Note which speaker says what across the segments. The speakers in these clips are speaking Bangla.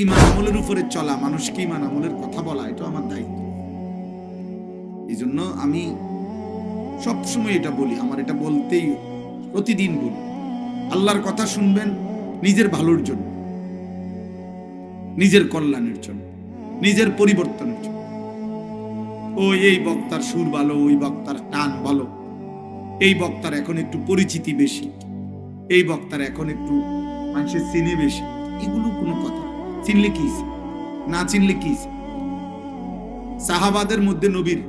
Speaker 1: ঈমান আমলের উপরে চলা, মানুষকে ঈমান আমলের কথা বলা, এটা আমার দায়িত্ব। এই জন্য আমি সবসময় এটা বলি, আমার এটা বলতেই প্রতিদিন বলি, আল্লাহর কথা শুনবেন নিজের ভালোর জন্য, নিজের কল্যাণের জন্য, নিজের পরিবর্তনের জন্য। এই বক্তার সুর ভালো, ওই বক্তার টান ভালো, এই বক্তার এখন একটু পরিচিতি বেশি, এই বক্তার এখন একটু মানুষের চিনে বেশি, এগুলো কোনো কথা। চিনলে কি, না চিনলে কি? সাহাবাদের মধ্যে নবীর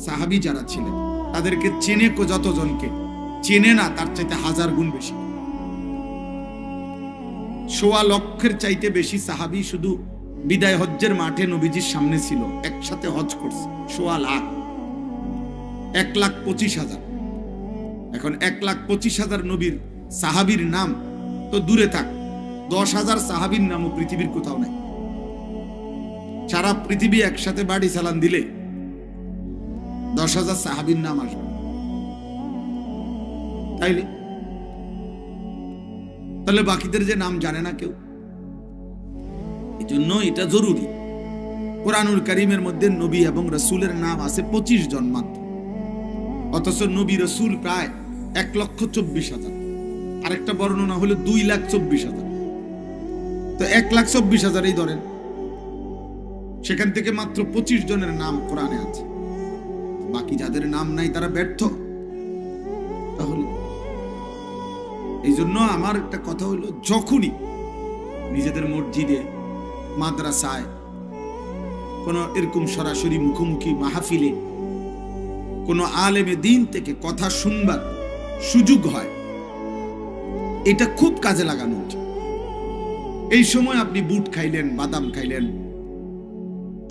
Speaker 1: সাহাবী যারা ছিলেন তাদেরকে চেনে যতজনকে, চেনে না তার চাইতে 1000 গুণ বেশি। 1.25 লক্ষের চাইতে বেশি সাহাবী শুধু বিদায় হজ্জের মাঠে নবীজির সামনে ছিল, একসাথে হজ করছে। 1.25 লাখ, 1,25,000। এখন 1,25,000 নবীর সাহাবীর নাম তো দূরে থাক, 10,000 সাহাবীর নামও পৃথিবীর কোথাও নাই। সারা পৃথিবী একসাথে বাড়ি চালান দিলে 10,000 সাহাবীর নাম আসবে, তাহলে বাকিদের যে নাম জানে না কেউ। এই জন্য এটা জরুরি। কোরআনুল কারীমের মধ্যে নবী এবং রাসূলের নাম আছে 25 জন মাত্র, অথচ নবী রাসূল প্রায় 1,24,000। আরেকটা বর্ণনা হলো 2,24,000। তো 1,24,000 ধরেন, সেখান থেকে মাত্র 25 জনের নাম কোরআনে আছে। বাকি যাদের নাম নাই তারা ব্যর্থ। তাহলে এই জন্য আমার একটা কথা হলো, যখনই নিজেদের মসজিদে, মাদ্রাসায়, কোন এরকম সরাসরি মুখোমুখি মাহফিলে কোন আলেমে দ্বীন থেকে কথা শুনবার সুযোগ হয়, এটা খুব কাজে লাগানো উচিত। এই সময় আপনি বুট খাইলেন, বাদাম খাইলেন,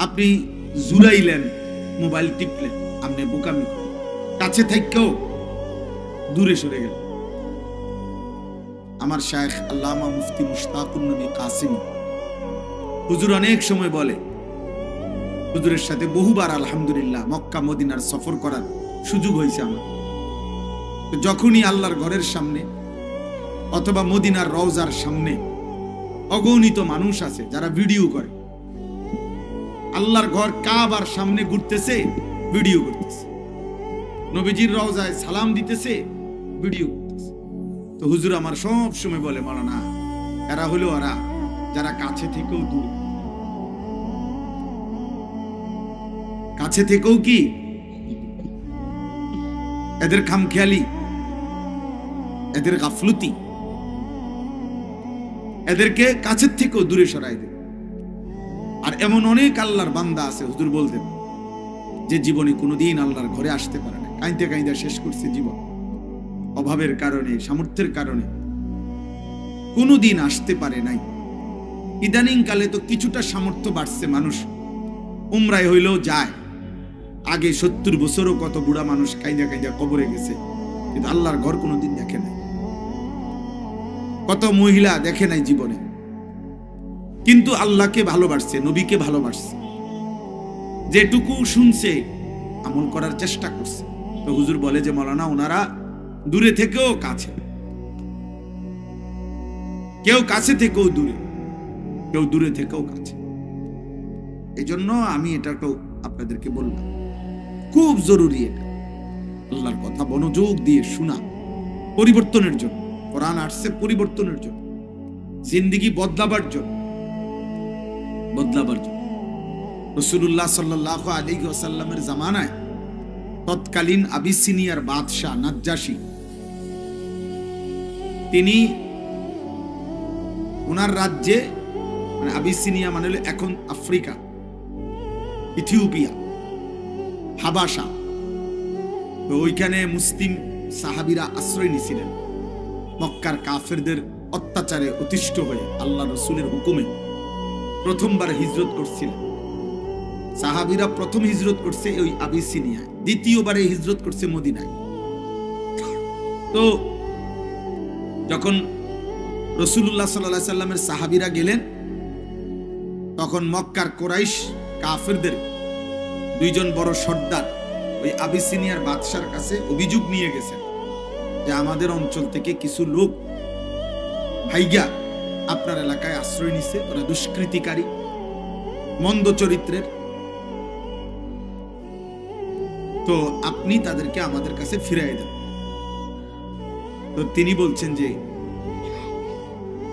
Speaker 1: আপনি জুড়াইলেন, মোবাইল টিপলেন, আপনি বোকামি কাছে থেকেও দূরে সরে গেলেন। আমার শায়েখ আল্লামা মুফতি মুশতাকুন নবী কাসিমি হুজুর অনেক সময় বলে, হুজুরের সাথে বহুবার আলহামদুলিল্লাহ মক্কা মদিনার সফর করার সুযোগ হয়েছে আমার। যখনই আল্লাহর ঘরের সামনে অথবা মদিনার রওজার সামনে অগণিত মানুষ আছে যারা ভিডিও করে, আল্লাহর ঘর কাবার সামনে ঘুরতেছে, ভিডিও করতেছে, নবীজির রওজায় সালাম দিতেছে, ভিডিও করতেছে। তো হুজুর আমার সব সময় বলে, মাওলানা এরা হলো ওরা যারা কাছে থেকেও দূরে, কাছে থেকেও কি এদের খামখেয়ালি, এদের গাফলতি এদেরকে কাছের থেকেও দূরে সরাই দেবে। আর এমন অনেক আল্লাহর বান্দা আছে, হুজুর বলতেন, যে জীবনে কোনোদিন আল্লাহর ঘরে আসতে পারে না, কাঁদতে কাঁদতে শেষ করছে জীবন, অভাবের কারণে, সামর্থ্যের কারণে কোনোদিন আসতে পারে নাই। ইদানিং কালে তো কিছুটা সামর্থ্য বাড়ছে, মানুষ উমরায় হইলেও যায়। আগে 70 বছরও কত বুড়া মানুষ কাঁদতে কাঁদতে কবরে গেছে, কিন্তু আল্লাহর ঘর কোনোদিন দেখে নাই। কত মহিলা দেখে নাই জীবনে, কিন্তু আল্লাহকে ভালোবাসছে, নবীকে ভালোবাসছে, যেটুকু শুনছে আমল করার চেষ্টা করছে। তো হুজুর বলে যে, মাওলানা ওনারা দূরে থেকেও কাছে, কেউ কাছে থেকেও দূরে, কেউ দূরে থেকেও কাছে। এই জন্য আমি এটাকেও আপনাদেরকে বললাম, খুব জরুরি এটা, আল্লাহর কথা মনোযোগ দিয়ে শোনা, পরিবর্তনের জন্য। কোরআন আসছে পরিবর্তনের জন্য, জিন্দেগি বদলাবার জন্য, রাসূলুল্লাহ সাল্লাল্লাহু আলাইহি ওয়াসাল্লামের জামানায় তৎকালীন আবিসিনিয়ার বাদশা নাজ্জাশী, তিনি ওনার রাজ্যে, মানে আবিসিনিয়া মানে হলো এখন আফ্রিকা, ইথিওপিয়া, হাবাসা, তো ওইখানে মুসলিম সাহাবীরা আশ্রয় নিয়েছিলেন। মক্কার কাফেরদের অত্যাচারে অতিষ্ঠ হয়ে আল্লাহ রাসূলের হুকুমে প্রথমবার হিজরত করছিলেন সাহাবীরা। প্রথম হিজরত করছে ওই আবিসিনিয়ায়, দ্বিতীয়বারে হিজরত করছে মদিনায়। তো যখন রাসূলুল্লাহ সাল্লাল্লাহু আলাইহি সাল্লামের সাহাবীরা গেলেন, তখন মক্কার কুরাইশ কাফেরদের 2 জন বড় সর্দার ওই আবিসিনিয়ার বাদশার কাছে অভিযোগ নিয়ে গেছেন যে আমাদের অঞ্চল থেকে কিছু লোক ভাইগা আপনার এলাকায় আশ্রয় নিচ্ছে, ওরা দুষ্কৃতিকারী, মন্দ চরিত্রের। তো আপনি তাদেরকে আমাদের কাছে ফিরাই দেন। তো তিনি বলছেন যে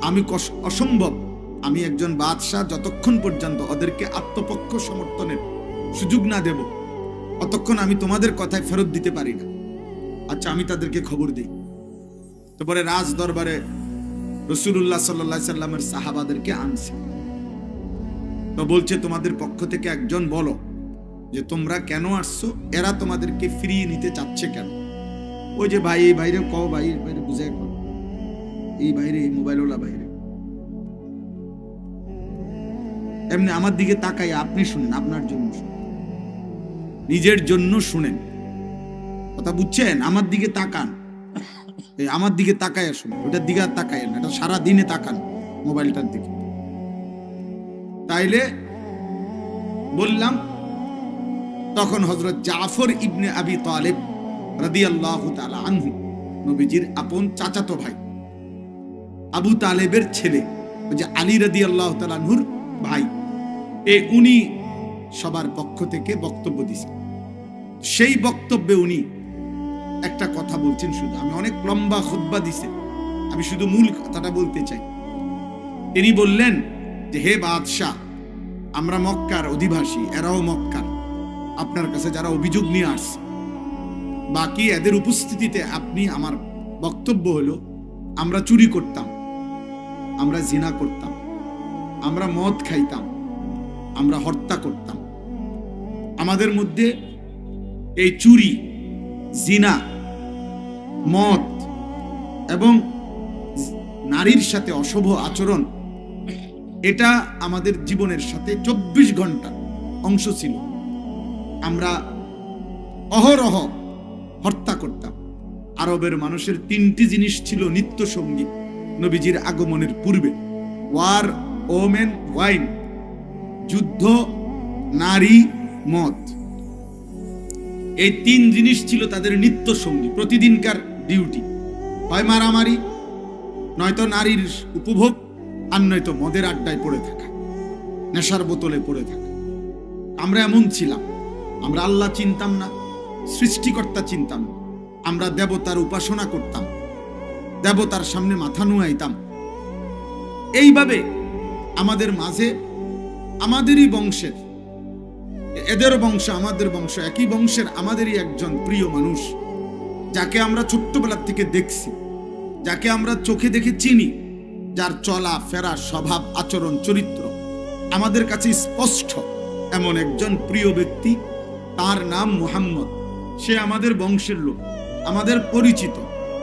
Speaker 1: আমি অসম্ভব, আমি একজন বাদশাহ, যতক্ষণ পর্যন্ত ওদেরকে আত্মপক্ষ সমর্থনের সুযোগ না দেব অতক্ষণ আমি তোমাদের কথায় ফেরত দিতে পারি না। আচ্ছা, আমি তাদেরকে খবর দিই। তারপরে রাজ দরবারে রাসূলুল্লাহ সাল্লাল্লাহু আলাইহি সাল্লামের সাহাবাদেরকে আনছে। তো বলছে তোমাদের পক্ষ থেকে একজন বলো যে তোমরা কেন আসছো, এরা তোমাদেরকে ফিরিয়ে নিতে চাচ্ছে কেন। ওই যে ভাই, এই বাইরে কও, বাইরে বুঝে কও, এই বাইরে, এই মোবাইলওয়ালা বাইরে। এমনি আমার দিকে তাকাই, আপনি শুনেন, আপনার জন্য শুনেন, নিজের জন্য শুনেন, কথা বুঝছেন? আমার দিকে তাকান, আমার দিকে তাকায় শুনেন, ওটার দিকে আর তাকায় না, এটা সারা দিনে তাকান মোবাইলটার দিকে। তাইলে বললাম, তখন হযরত জাফর ইবনে আবি তালিব রাদিয়াল্লাহু তাআলা আনহু, নবীজির আপন চাচাতো ভাই, আবু তালেবের ছেলে, ওই যে আলী রাদিয়াল্লাহু তাআলা আনহুর ভাই, উনি সবার পক্ষ থেকে বক্তব্য দিয়েছেন। সেই বক্তব্যে উনি একটা কথা বলছেন, শুধু, আমি অনেক লম্বা খুতবা দিছি, আমি শুধু মূল কথাটা বলতে চাই। তিনি বললেন যে হে বাদশাহ, আমরা মক্কার অধিবাসী, এরাও মক্কার, আপনার কাছে যারা অভিযোগ নিয়ে আসছে, বাকি এদের উপস্থিতিতে আপনি, আমার বক্তব্য হলো, আমরা চুরি করতাম, আমরা জিনা করতাম, আমরা মদ খাইতাম, আমরা হত্যা করতাম। আমাদের মধ্যে এই চুরি, জিনা, মদ এবং নারীর সাথে অশুভ আচরণ, এটা আমাদের জীবনের সাথে 24 ঘন্টা অংশ ছিল। আমরা অহরহ হত্যা করতাম। আরবের মানুষের 3টি জিনিস ছিল নিত্য সঙ্গী নবীজির আগমনের পূর্বে: ওয়ার, ওমেন, ওয়াইন, যুদ্ধ, নারী, মদ। এই 3 জিনিস ছিল তাদের নিত্য সঙ্গী, প্রতিদিনকার ডিউটি। হয় মারামারি, নয়তো নারীর উপভোগ, আর নয়তো মদের আড্ডায় পড়ে থাকা, নেশার বোতলে পড়ে থাকা। আমরা এমন ছিলাম, আমরা আল্লাহ চিনতাম না, সৃষ্টিকর্তা চিনতাম না, আমরা দেবতার উপাসনা করতাম, দেবতার সামনে মাথা নুয়াইতাম। এইভাবে আমাদের মাঝে, আমাদেরই বংশের, এদের বংশ আমাদের বংশ, একই বংশের আমাদেরই একজন প্রিয় মানুষ, যাকে আমরা ছোট্টবেলার থেকে দেখছি, যাকে আমরা চোখে দেখে চিনি, যার চলা ফেরা, স্বভাব, আচরণ, চরিত্র আমাদের কাছে স্পষ্ট, এমন একজন প্রিয় ব্যক্তি, তার নাম মুহাম্মদ। সে আমাদের বংশের লোক, আমাদের পরিচিত,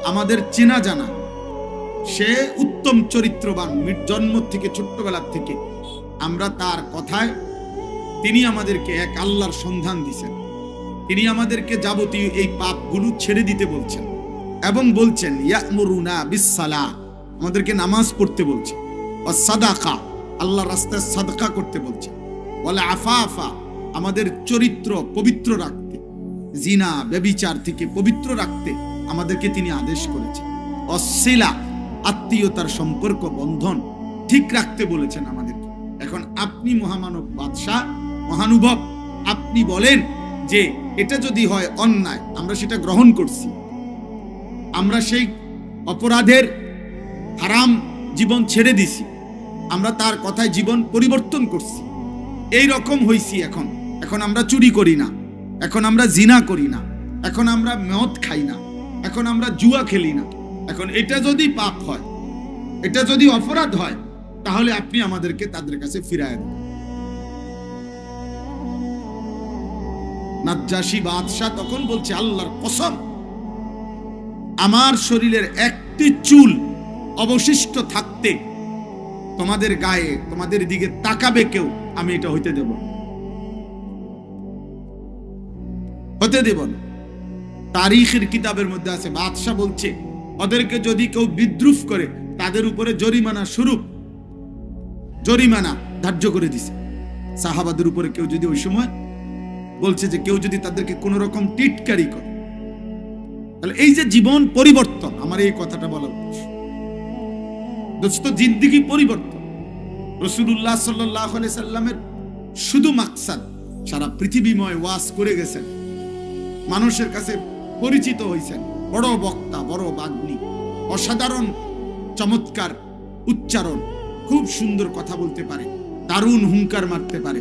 Speaker 1: আমাদের চেনা জানা। সে উত্তম চরিত্রবান, জন্ম থেকে, ছোট্টবেলার থেকে আমরা তার কথায়, তিনি আমাদেরকে এক আল্লাহর সন্ধান দিয়েছেন। তিনি আমাদেরকে যাবতীয় এই পাপগুলো ছেড়ে দিতে বলছেন এবং বলছেন ইয়ামুরুনা বিসসালাহ, আমাদেরকে নামাজ পড়তে বলছে, ওয়াস সাদাকা, আল্লাহর রাস্তায় সাদকা করতে বলছে, ওয়াল আফাফা, আমাদের চরিত্র পবিত্র রাখতে, জিনা ব্যভিচার থেকে পবিত্র রাখতে আমাদেরকে তিনি আদেশ করেছেন, অসিলা, আত্মীয়তার সম্পর্ক বন্ধন ঠিক রাখতে বলেছেন আমাদেরকে। এখন আপনি মহামানব বাদশাহ, মহানুভব, আপনি বলেন যে এটা যদি হয় অন্যায়, আমরা সেটা গ্রহণ করছি, আমরা সেই অপরাধের হারাম জীবন ছেড়ে দিছি, আমরা তার কথায় জীবন পরিবর্তন করছি, এই রকম হইছি। এখন আমরা চুরি করি না, এখন আমরা জিনা করি না, এখন আমরা মদ খাই না, এখন আমরা জুয়া খেলি না। এখন এটা যদি পাপ হয়, এটা যদি অপরাধ হয়, তাহলে আপনি আমাদেরকে তাদের কাছে ফিরায় দেন। নাজ্জাশী বাদশাহ তখন বলছে, আল্লাহর কসম, আমার শরীরের একটি চুল অবশিষ্ট থাকতে তোমাদের গায়ে, তোমাদের দিকে তাকাবে কেউ, আমি এটা হইতে দেব না। তারিখের কিতাবের মধ্যে আছে, বাদশাহ বলছে ওদেরকে যদি কেউ বিদ্রুপ করে, তাদের উপরে জরিমানা স্বরূপ জরিমানা ধার্য করে দিছে। সাহাবাদের উপরে কেউ যদি ওই সময় বলছে যে কেউ যদি তাদেরকে কোন রকম টিটকারি করে, তাহলে এই যে জীবন পরিবর্তন, আমার এই কথাটা বলা উদ্দেশ্য, দোস্ত, জিন্দেগি পরিবর্তন। রাসূলুল্লাহ সাল্লাল্লাহু আলাইহি সাল্লামের শুধু মাকসাদ সারা পৃথিবীময় ওয়াজ করে গেছেন, মানুষের কাছে পরিচিত হয়েছেন, বড় বক্তা, বড় বাগ্মী, অসাধারণ চমৎকার উচ্চারণ, খুব সুন্দর কথা বলতে পারে, দারুণ হুঙ্কার মারতে পারে,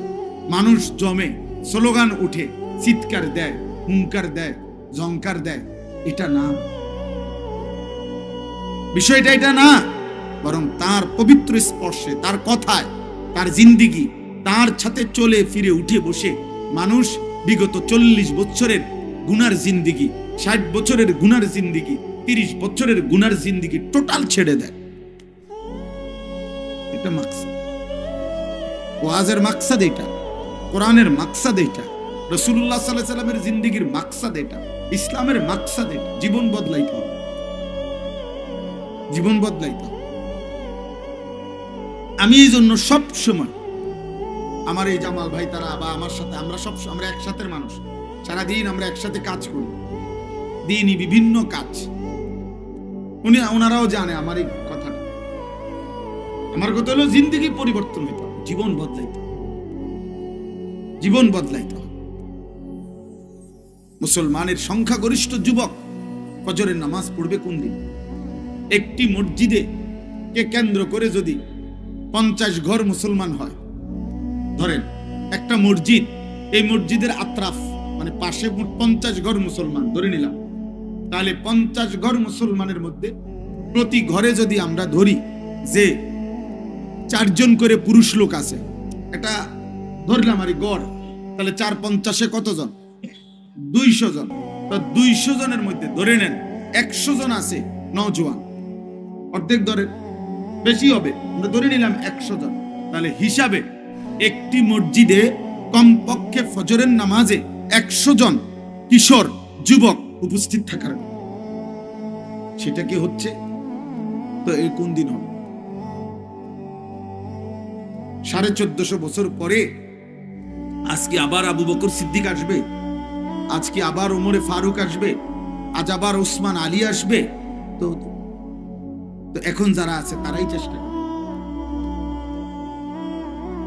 Speaker 1: মানুষ জমে, স্লোগান উঠে, চিৎকার দেয়, হুঙ্কার দেয়, জংকার দেয়। এটা না, বিষয়টা এটা না, বরং তার পবিত্র স্পর্শে, তার কথায়, তার জিন্দিগি, তার সাথে চলে ফিরে উঠে বসে মানুষ বিগত 40 বছরের গুনার জিন্দিগি, 60 বছরের গুনার জিন্দিগি, 30 বছরের গুনার জিন্দিগি টোটাল ছেড়ে দেয়। এটা মাকসাদ, ওয়াজের মাকসাদ এটা, কোরআনের মাকসাদ এটা, রাসূলুল্লাহ সাল্লাল্লাহু আলাইহি সাল্লামের জিন্দিগির মাকসাদ এটা, ইসলামের মাকসাদ এটা। জীবন বদলাইতে হবে, জীবন বদলাইতে হবে। আমি এই জন্য সব সময় আমার এই জামাল ভাই তারা বা আমার সাথে, আমরা একসাথে মানুষ, সারাদিন আমরা একসাথে কাজ করি, দিনই বিভিন্ন কাজ। ওনারাও জানে আমার এই কথাটা। আমার কথা হলো জিন্দেগি পরিবর্তন হইতে হবে, জীবন বদলাইতে হবে, জীবন বদলাইতে হবে। মুসলমানের সংখ্যাগরিষ্ঠ যুবক ফজরের নামাজ পড়বে কোন দিন? একটি মসজিদে কে কেন্দ্র করে যদি 50 ঘর মুসলমান হয়, ধরেন একটা মসজিদ, এই মসজিদের আত্রাফ মানে পাশে 50 ঘর মুসলমান ধরে নিলাম, তাহলে 50 ঘর মুসলমানের মধ্যে প্রতি ঘরে যদি আমরা ধরি যে 4 জন করে পুরুষ লোক আছে, এটা ধরলাম আর গড়, তাহলে 4 50 কতজন? 200 জন। তো 200 জনের মধ্যে ধরে নেন 100 জন আছে নওজোয়ান, অর্ধেক ধরে, বেশি হবে, আমরা ধরে নিলাম 100 জন। তাহলে হিসাবে একটি মসজিদে কমপক্ষে ফজরের নামাজে 100 জন কিশোর যুবক উপস্থিত থাকার, সেটা কি হচ্ছে? তো এই কোন দিন হবে? 1450 বছর পরে আজকে আবার আবু বকর সিদ্দিক আসবে, আজকে আবার ওমরে ফারুক আসবে, আজ আবার ওসমান আলী আসবে। তো এখন যারা আছে তারাই চেষ্টা করে।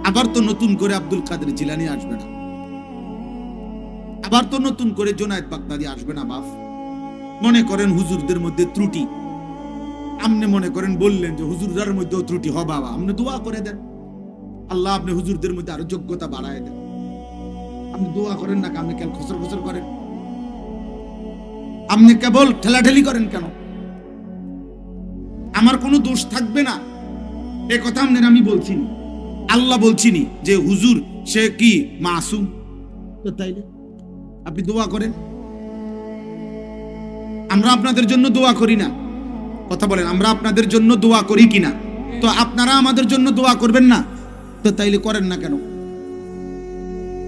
Speaker 1: আবার তো নতুন করে আব্দুল কাদের জিলানী আসবে না, আবার তো নতুন করে জুনায়েদ বাগদাদি আসবে না। বাপ মনে করেন হুজুরদের মধ্যে ত্রুটি, আপনি মনে করেন বললেন যে হুজুরদের মধ্যেও ত্রুটি হবে, বাবা আপনি দোয়া করে দেন, আল্লাহ আপনি হুজুরদের মধ্যে আরো যোগ্যতা বাড়ায় দেন। আপনি দোয়া করেন না, আপনি কেন খসর খসর করেন? আপনি কেবল ঠেলাঠেলি করেন কেন? আমার কোনো দোষ থাকবে না এ কথা আপনার আমি বলছি, আল্লাহ বলছিনি যে হুজুর সে কি মাসুম। তো তাইলে আপনি দোয়া করেন, আমরা আপনাদের জন্য দোয়া করি না? কথা বলেন, আমরা আপনাদের জন্য দোয়া করি কিনা? তো আপনারা আমাদের জন্য দোয়া করবেন না? তো তাইলে করেন না কেন?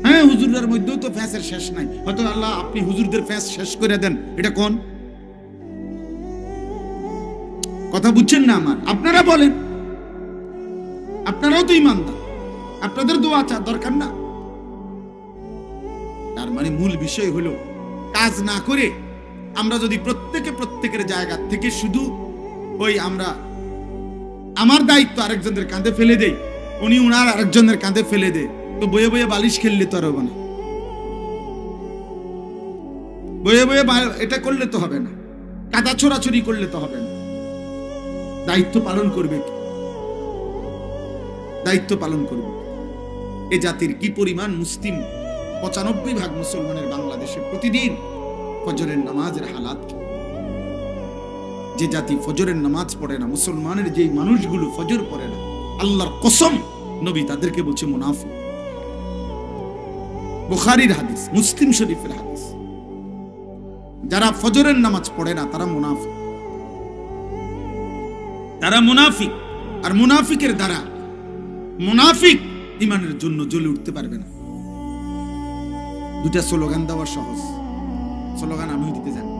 Speaker 1: হ্যাঁ, হুজুরদের মধ্যেও তো ফ্যাসের শেষ নাই, হয়তো আল্লাহ আপনি হুজুরদের ফ্যাস শেষ করে দেন, এটা কোন কথা? বুঝছেন না আমার? আপনারা বলেন, আপনারাও তো ইমানদার, আপনাদের দোয়া চা দরকার না? তার মানে মূল বিষয় হলো কাজ না করে আমরা যদি প্রত্যেকের জায়গা থেকে শুধু ওই আমরা আমার দায়িত্ব আরেকজনের কাঁধে ফেলে দেই, উনি উনার আরেকজনের কাঁধে ফেলে দেয়, তো বয়ে বয়ে বালিশ খেললে তো আর হবে না, বয়ে বয়ে এটা করলে তো হবে না, কাদা ছোড়াছড়ি করলে তো হবে না। দায়িত্ব পালন করবে, দায়িত্ব পালন করবে। এ জাতির কি পরিমাণ মুসলিম, 95% মুসলমানের বাংলাদেশে প্রতিদিন ফজরের নামাজের হালাত। যে জাতি ফজরের নামাজ পড়ে না, মুসলমানের যে মানুষগুলো ফজর পড়ে না, আল্লাহর কসম নবী তাদেরকে বলছে মুনাফিক। বুখারীর হাদিস, মুসলিম শরীফের হাদিস, যারা ফজরের নামাজ পড়ে না তারা মুনাফিক, তারা মুনাফিক। আর মুনাফিকের দ্বারা মুনাফিক ইমানের জন্য জ্বলে উঠতে পারবে না। দুটা স্লোগান দেওয়া সহজ, স্লোগান আমি দিতে জানি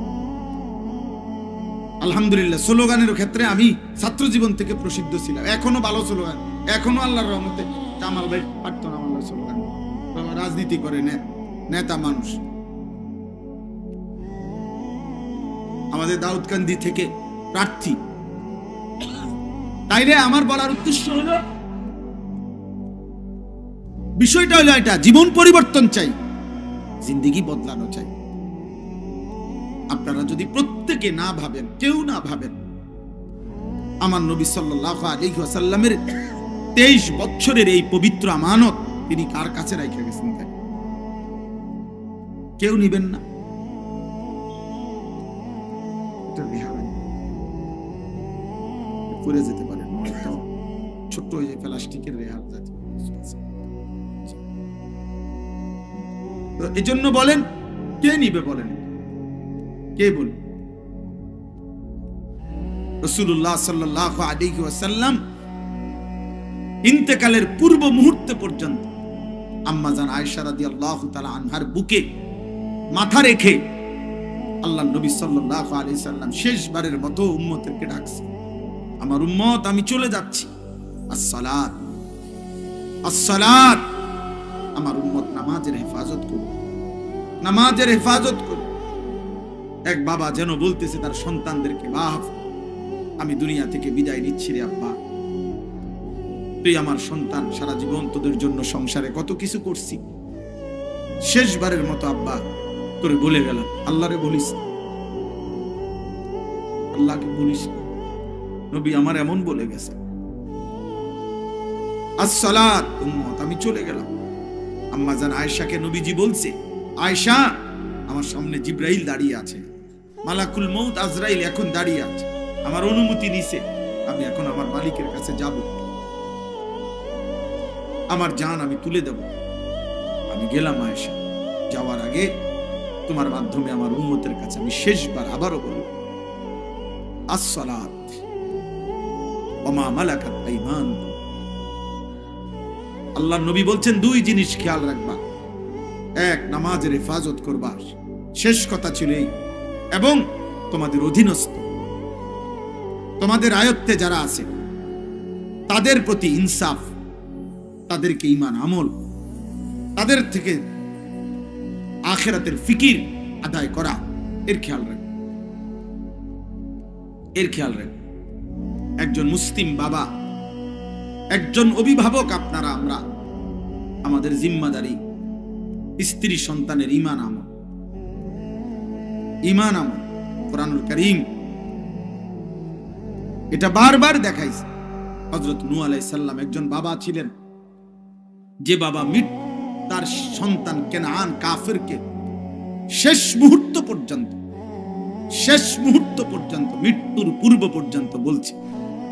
Speaker 1: আলহামদুলিল্লাহ। স্লোগানের ক্ষেত্রে আমি ছাত্র জীবন থেকে প্রসিদ্ধ ছিলাম, এখনো ভালো স্লোগান, এখনো আল্লাহর রহমতে জামাল ভাই পারতো না আমার স্লোগান। রাজনীতি করে নেতা মানুষ, আমাদের দাউদকান্দি থেকে প্রার্থী, তাইলে আমার বলার উদ্দেশ্য হলো, বিষয়টা হলো এটা, জীবন পরিবর্তন চাই, জিন্দেগি বদলানো চাই। আপনারা যদি প্রত্যেকে না ভাবেন, কেউ না ভাবেন, আমার নবী সাল্লাল্লাহু আলাইহি ওয়াসাল্লামের 23 বছরের এই পবিত্র আমানত তিনি কার কাছে রেখে গেছেন? কেউ নিবেন না। পড়ে যেতে পারেন, ছোট্ট ওই যে প্লাস্টিকের রেহার জাতীয় কিছু আছে। তো এই জন্য বলেন, কে নিবে বলেন? কে বলবে? রাসূলুল্লাহ সাল্লাল্লাহু আলাইহি ওয়াসাল্লাম ইন্তেকালের পূর্ব মুহূর্তে পর্যন্ত আম্মা জান আয়েশা রাদিয়াল্লাহু তাআলা আনহার বুকে মাথা রেখে আল্লাহর নবী সাল্লাল্লাহু আলাইহি সাল্লাম শেষবারের মতো উম্মতকে ডাকছে, আমার উম্মত আমি চলে যাচ্ছি, আসসালাত আসসালাত, আমার উম্মত নামাজের হেফাজত করুন, নামাজের হেফাজত করুন। এক বাবা যেন বলতেছে তার সন্তানদেরকে, বাপ আমি দুনিয়া থেকে বিদায় নিচ্ছি রে আব্বা, তুই আমার সন্তান, সারা জীবন তোদের জন্য সংসারে কত কিছু করছি, শেষবারের মতো আব্বা তোরে বলে গেলাম, আল্লাহরে বলিস, আল্লাহকে বলিস, নবী আমার এমন বলে গেছে, আসসালাত উম্মত আমি চলে গেলাম। আম্মা জান আয়েশাকে নবীজি বলছে, আয়েশা আমার সামনে জিব্রাইল দাঁড়িয়ে আছে, মালাকুল মউত আজরাইল এখন দাঁড়িয়ে আছে, আমার অনুমতি নিছে, আমি এখন আমার মালিকের কাছে যাব, আমার জান আমি তুলে দেব। আমি গেলাম আয়েশা, যাওয়ার আগে তোমার মাধ্যমে আমার উম্মতের কাছে আমি শেষবার আবারও বলব, আসসালাত ওয়া মা মালাকাত আইমানুকুম। আল্লাহর নবী বলছেন দুই জিনিস খেয়াল রাখবা, এক নামাজের হেফাজত করবা, শেষ কথা ছিল এই, এবং তোমাদের অধীনস্থ, তোমাদের আয়ত্তে যারা আছে তাদের প্রতি ইনসাফ, তাদেরকে ঈমান আমল, তাদের থেকে আখিরাতের ফিকির আদায় করা, এর খেয়াল রাখবে, এর খেয়াল রাখবে। একজন মুসলিম বাবা, একজন অভিভাবক আপনারা, আমরা, আমাদের জিম্মাদারি স্ত্রী সন্তানের ঈমান আমল, ঈমান আমল। কোরআনুল কারীম এটা বারবার দেখাইছে। হযরত নূহ আলাইহিস সালাম একজন বাবা ছিলেন, যে বাবা তার সন্তান কেনান কাফেরকে শেষ মুহূর্ত পর্যন্ত মৃত্যুর পূর্ব পর্যন্ত বলছে,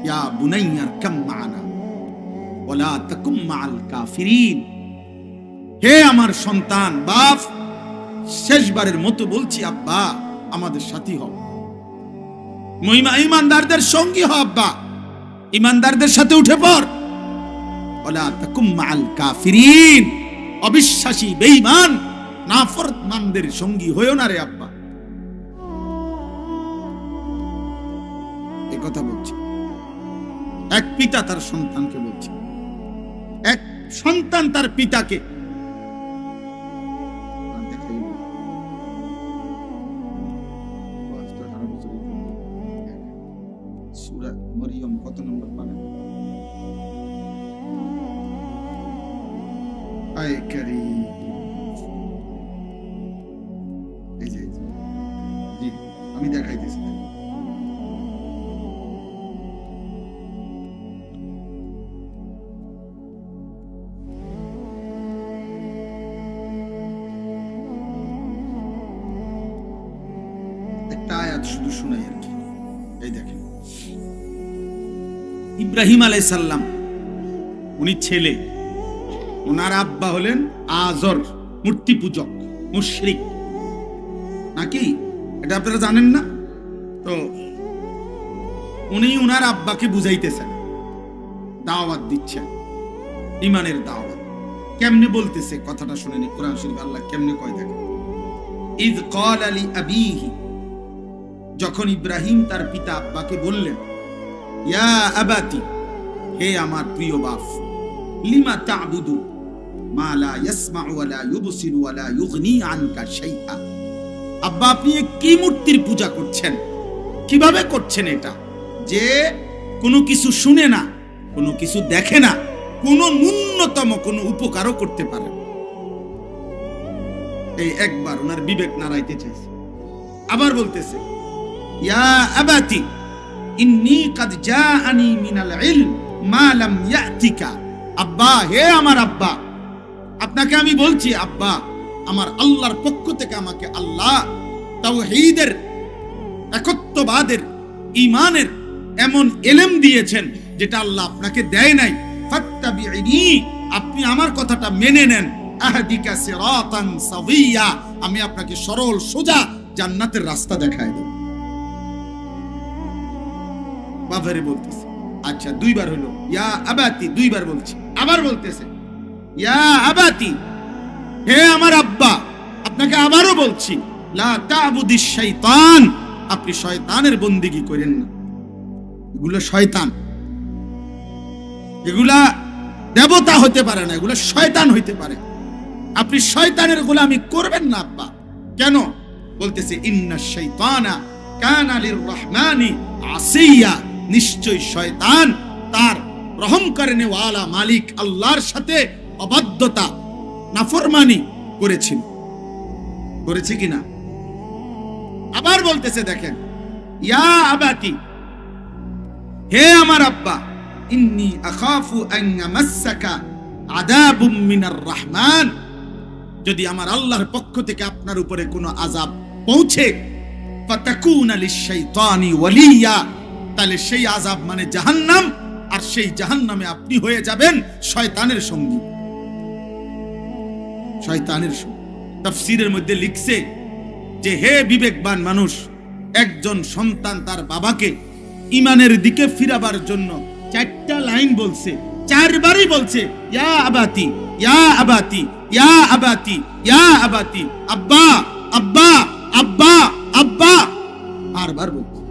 Speaker 1: ইয়া বুনাইয়া কাম মা'ানা ওয়ালা তাকুম মা'আল কাফিরিন, হে আমার সন্তান, বাপ শেষবারের মতো বলছি আব্বা আমাদের সাথী হও, ঈমানদারদের সঙ্গী হও, আব্বা ঈমানদারদের সাথে উঠে পড়, ওয়ালা তাকুম মা'আল কাফিরিন, অবিশ্বাসী বেঈমান নাফরমানদের সঙ্গী হয়ো না রে আব্বা। এই কথা বলছি, এক পিতা তার সন্তানকে বলছে, এক সন্তান তার পিতাকে। সূরা মরিয়ম কত নম্বর পারেন? আয় কারীম, এই যে জি আমি দেখাইতেছি, একটা আয়াত শুধু শুনাই আর কি। এই দেখেন, ইব্রাহিম আলাইহিস সালাম উনি ছেলে, ওনার আব্বা হলেন আজর, মূর্তি পূজক, মুশরিক নাকি, এটা আপনারা জানেন না? তো উনি উনার আব্বাকে বুঝাইতেছেন, দাওয়াত দিচ্ছেন, ঈমানের দাওয়াত। কেমনে বলতেছে কথাটা শুনেনি, কোরআন শরীফ আল্লাহ কেমনে কয় দেখেন, ইয ক্বালা লি আবিহি, যখন ইব্রাহিম তার পিতা আব্বাকে বললেন, ইয়া আবাতি, হে আমার প্রিয় বাপ, লিমা তা'বুদু মা লা ইয়াসমাউ ওয়া লা ইউবসিরু ওয়া লা ইউগনি আনকা শাইআ, আব্বা আপনি কি মূর্তির পূজা করছেন, কিভাবে করছেন এটা, যে কোনো কিছু শুনে না, কোনো কিছু দেখে না, কোনো ন্যূনতম কোনো উপকারও করতে পারে না। এই একবার ওনার বিবেক নাড়াইতে চাইছে। আবার বলতেছে, ইয়া আবাতি ইন্নী কাদ জাআনি মিনাল ইলম মা লাম ইয়াতিকা। আব্বা, হে আমার আব্বা, আপনাকে আমি বলছি আব্বা, আমার আল্লাহর পক্ষ থেকে আমাকে আল্লাহ তাওহীদের, একত্ববাদের, ঈমানের এমন ইলম দিয়েছেন যেটা আল্লাহ আপনাকে দেয় নাই। ফাত্তাবিইনি, আপনি আমার কথাটা মেনে নেন। আহদিকা সিরাতান সাবিয়্যা, আমি আপনাকে সরল সোজা জান্নাতের রাস্তা দেখায় দেব। বাবারে বলতেছে, আচ্ছা দুইবার হলো ইয়া আবাতি, দুইবার বলছি। আবার বলতেছে ইয়া আবাতি, হে আমার আব্বা, আপনাকে আবারও বলছি লা তা'বুদিশ শাইতান, আপনি শয়তানের বন্দেগী করেন না। এগুলো শয়তান, এগুলা দেবতা হতে পারে না, এগুলো শয়তান হইতে পারে। আপনি শয়তানের গোলামি করবেন না আব্বা। কেন? বলতেছে ইন্নাশ শাইতানা কানা লির-রহমানি আসিয়া, নিশ্চয় শয়তান তার রহম করেনে ওয়ালা মালিক আল্লাহর সাথে অবাধ্যতা, নাফরমানি করেছিল। করেছে কিনা? আবার বলতেছে, দেখেন, ইয়া আবাতি, হে আমার আব্বা, ইন্নী আখাফু আন ইয়ামাসসাকা আযাবুম মিনার রহমান, যদি আমার আল্লাহর পক্ষ থেকে আপনার উপরে কোনো আযাব পৌঁছে, ফাতাকুনা লিশ-শাইতানি ওয়ালিয়া, তাহলে সেই আযাব মানে জাহান্নাম, আর সেই জাহান্নামে আপনি হয়ে যাবেন শয়তানের সঙ্গী। শয়তানের সঙ্গী। তাফসীরের মধ্যে লিখছে যে, হে বিবেকবান মানুষ, একজন সন্তান তার বাবাকে ঈমানের দিকে ফিরাবার জন্য 4টা লাইন বলছে, 4বারই বলছে ইয়া আবাতি, ইয়া আবাতি, ইয়া আবাতি, ইয়া আবাতি, আব্বা আব্বা আব্বা আব্বা, বারবার বলছে,